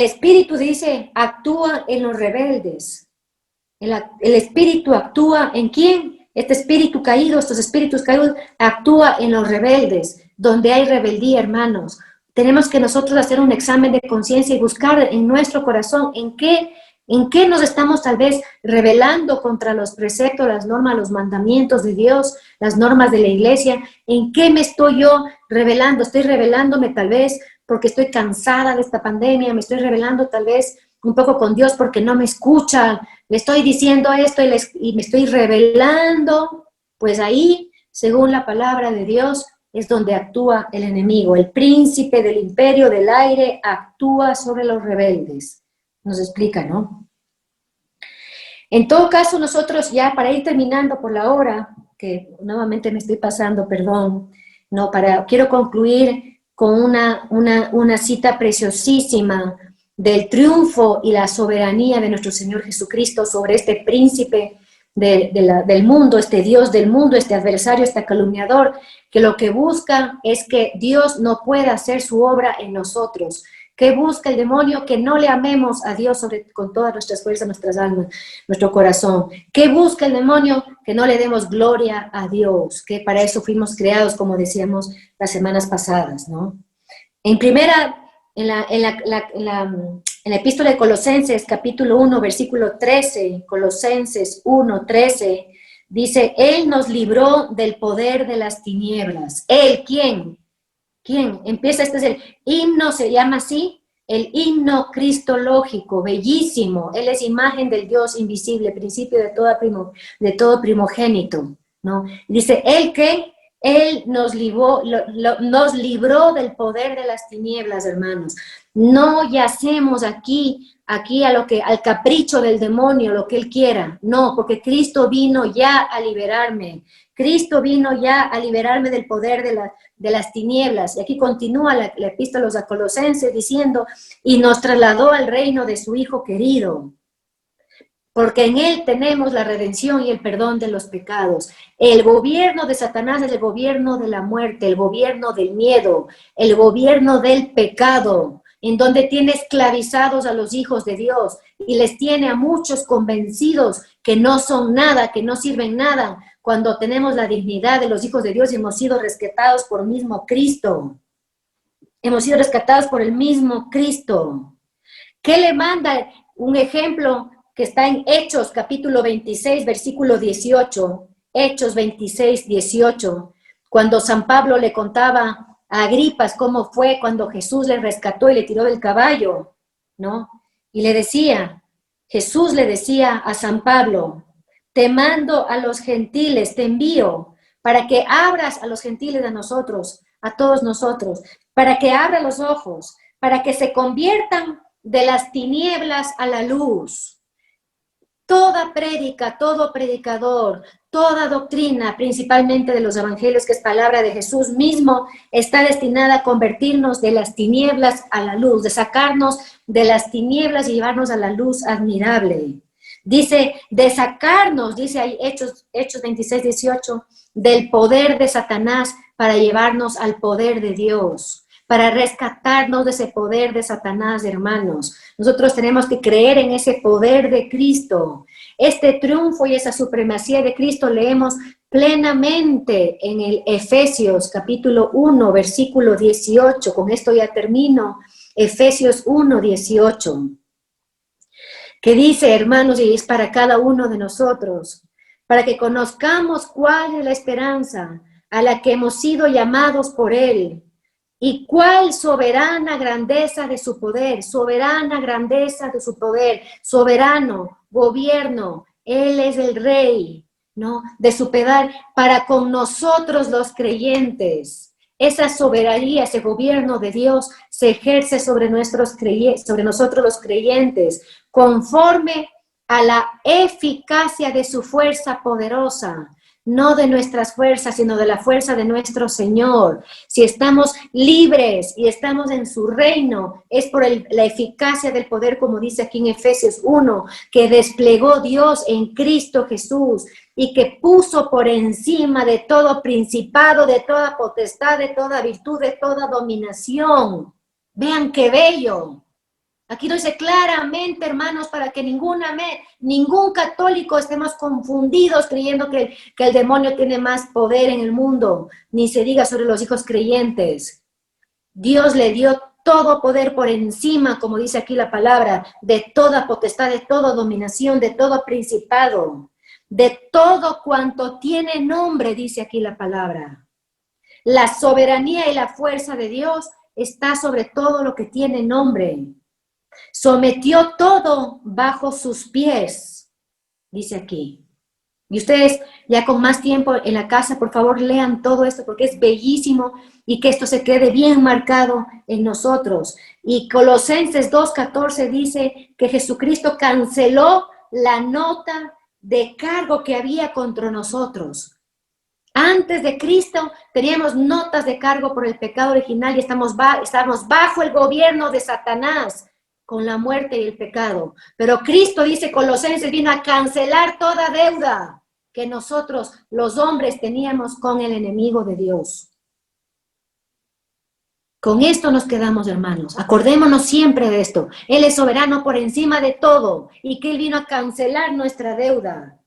Espíritu dice, actúa en los rebeldes. El Espíritu actúa ¿en quién? Este espíritu caído, estos espíritus caídos, actúa en los rebeldes, donde hay rebeldía, hermanos. Tenemos que nosotros hacer un examen de conciencia y buscar en nuestro corazón en qué nos estamos tal vez rebelando contra los preceptos, las normas, los mandamientos de Dios, las normas de la iglesia. ¿En qué me estoy yo rebelando? Estoy rebelándome tal vez porque estoy cansada de esta pandemia, me estoy rebelando tal vez un poco con Dios porque no me escucha, le estoy diciendo esto y me estoy rebelando. Pues ahí, según la palabra de Dios, es donde actúa el enemigo. El príncipe del imperio del aire actúa sobre los rebeldes. Nos explica, ¿no? En todo caso, nosotros ya para ir terminando por la hora, que nuevamente me estoy pasando, perdón, no, quiero concluir con una cita preciosísima del triunfo y la soberanía de nuestro Señor Jesucristo sobre este príncipe del mundo, este Dios del mundo, este adversario, este calumniador, que lo que busca es que Dios no pueda hacer su obra en nosotros. ¿Qué busca el demonio? Que no le amemos a Dios con todas nuestras fuerzas, nuestras almas, nuestro corazón. ¿Qué busca el demonio? Que no le demos gloria a Dios, que para eso fuimos creados, como decíamos las semanas pasadas, ¿no? En la epístola de Colosenses, capítulo 1, versículo 13, Colosenses 1, 13, dice, Él nos libró del poder de las tinieblas. ¿Él quién? ¿Quién? Empieza, este es el himno, se llama así, el himno cristológico, bellísimo. Él es imagen del Dios invisible, principio de todo primogénito, ¿no? Dice, ¿él qué? Él nos libró del poder de las tinieblas, hermanos. No yacemos aquí al capricho del demonio, lo que él quiera. No, porque Cristo vino ya a liberarme. Cristo vino ya a liberarme del poder de las tinieblas. Y aquí continúa la epístola a los Colosenses diciendo, y nos trasladó al reino de su Hijo querido, porque en Él tenemos la redención y el perdón de los pecados. El gobierno de Satanás es el gobierno de la muerte, el gobierno del miedo, el gobierno del pecado, en donde tiene esclavizados a los hijos de Dios y les tiene a muchos convencidos que no son nada, que no sirven nada, cuando tenemos la dignidad de los hijos de Dios y hemos sido rescatados por el mismo Cristo. Hemos sido rescatados por el mismo Cristo. ¿Qué le manda? Un ejemplo que está en Hechos, capítulo 26, versículo 18. Hechos 26, 18. Cuando San Pablo le contaba a Agripas cómo fue cuando Jesús le rescató y le tiró del caballo, ¿no? Y le decía, Jesús le decía a San Pablo, te mando a los gentiles, te envío para que abras a los gentiles a nosotros, a todos nosotros, para que abra los ojos, para que se conviertan de las tinieblas a la luz. toda prédica, todo predicador, toda doctrina, principalmente de los evangelios, que es palabra de Jesús mismo, está destinada a convertirnos de las tinieblas a la luz, de sacarnos de las tinieblas y llevarnos a la luz admirable. Dice, de sacarnos, dice ahí Hechos 26, 18, del poder de Satanás para llevarnos al poder de Dios, para rescatarnos de ese poder de Satanás, hermanos. Nosotros tenemos que creer en ese poder de Cristo. Este triunfo y esa supremacía de Cristo leemos plenamente en el Efesios capítulo 1, versículo 18. Con esto ya termino. Efesios 1, 18. Que dice, hermanos, y es para cada uno de nosotros, para que conozcamos cuál es la esperanza a la que hemos sido llamados por Él, y cuál soberana grandeza de su poder, soberana grandeza de su poder, soberano, gobierno, Él es el Rey, ¿no? De su poder para con nosotros los creyentes. Esa soberanía, ese gobierno de Dios se ejerce sobre nosotros los creyentes, conforme a la eficacia de su fuerza poderosa, no de nuestras fuerzas, sino de la fuerza de nuestro Señor. Si estamos libres y estamos en su reino, es por la eficacia del poder, como dice aquí en Efesios 1, que desplegó Dios en Cristo Jesús y que puso por encima de todo principado, de toda potestad, de toda virtud, de toda dominación. Vean qué bello. Aquí lo dice claramente, hermanos, para que ningún católico estemos confundidos creyendo que el demonio tiene más poder en el mundo, ni se diga sobre los hijos creyentes. Dios le dio todo poder por encima, como dice aquí la palabra, de toda potestad, de toda dominación, de todo principado, de todo cuanto tiene nombre, dice aquí la palabra. La soberanía y la fuerza de Dios está sobre todo lo que tiene nombre. Sometió todo bajo sus pies, dice aquí. Y ustedes ya con más tiempo en la casa, por favor, lean todo esto porque es bellísimo y que esto se quede bien marcado en nosotros. Y Colosenses 2:14 dice que Jesucristo canceló la nota de cargo que había contra nosotros. Antes de Cristo teníamos notas de cargo por el pecado original y estábamos bajo el gobierno de Satanás, con la muerte y el pecado. Pero Cristo, dice Colosenses, vino a cancelar toda deuda que nosotros, los hombres, teníamos con el enemigo de Dios. Con esto nos quedamos, hermanos. Acordémonos siempre de esto. Él es soberano por encima de todo y que Él vino a cancelar nuestra deuda.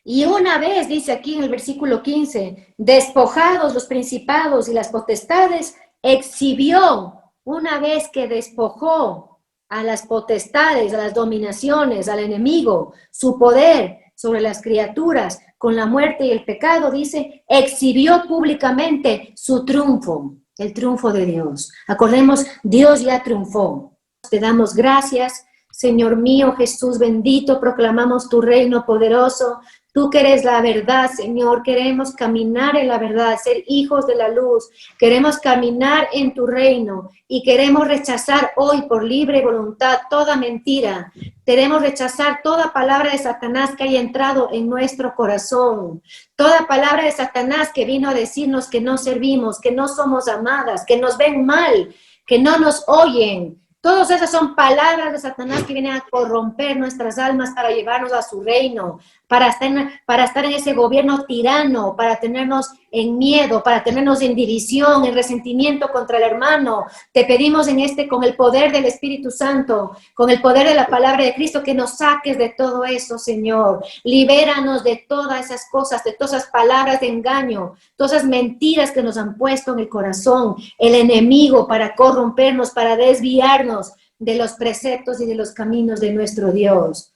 Y una vez, dice aquí en el versículo 15, despojados los principados y las potestades, exhibió. Una vez que despojó a las potestades, a las dominaciones, al enemigo, su poder sobre las criaturas, con la muerte y el pecado, dice, exhibió públicamente su triunfo, el triunfo de Dios. Acordemos, Dios ya triunfó. Te damos gracias, Señor mío, Jesús bendito, proclamamos tu reino poderoso. Tú que eres la verdad, Señor, queremos caminar en la verdad, ser hijos de la luz, queremos caminar en tu reino y queremos rechazar hoy por libre voluntad toda mentira. Queremos rechazar toda palabra de Satanás que haya entrado en nuestro corazón, toda palabra de Satanás que vino a decirnos que no servimos, que no somos amadas, que nos ven mal, que no nos oyen. Todas esas son palabras de Satanás que vienen a corromper nuestras almas para llevarnos a su reino, para estar en ese gobierno tirano, para tenernos en miedo, para tenernos en división, en resentimiento contra el hermano. Te pedimos con el poder del Espíritu Santo, con el poder de la palabra de Cristo, que nos saques de todo eso, Señor. Libéranos de todas esas cosas, de todas esas palabras de engaño, todas esas mentiras que nos han puesto en el corazón, el enemigo para corrompernos, para desviarnos de los preceptos y de los caminos de nuestro Dios.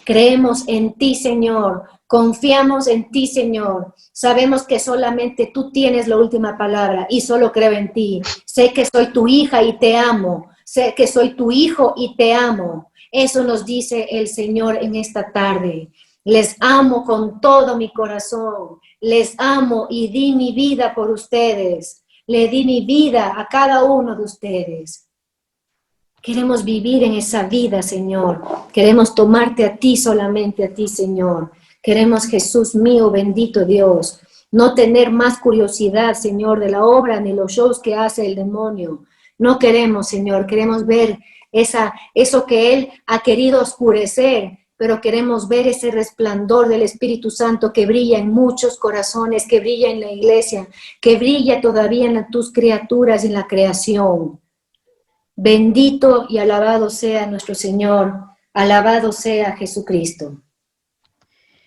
Creemos en ti, Señor. Confiamos en ti, Señor. Sabemos que solamente tú tienes la última palabra y solo creo en ti. Sé que soy tu hija y te amo. Sé que soy tu hijo y te amo. Eso nos dice el Señor en esta tarde. Les amo con todo mi corazón. Les amo y di mi vida por ustedes. Le di mi vida a cada uno de ustedes. Queremos vivir en esa vida, Señor. Queremos tomarte a ti, solamente a ti, Señor. Queremos, Jesús mío, bendito Dios, no tener más curiosidad, Señor, de la obra ni los shows que hace el demonio. No queremos, Señor, queremos ver eso que Él ha querido oscurecer, pero queremos ver ese resplandor del Espíritu Santo que brilla en muchos corazones, que brilla en la iglesia, que brilla todavía en tus criaturas, en la creación. Bendito y alabado sea nuestro Señor, alabado sea Jesucristo.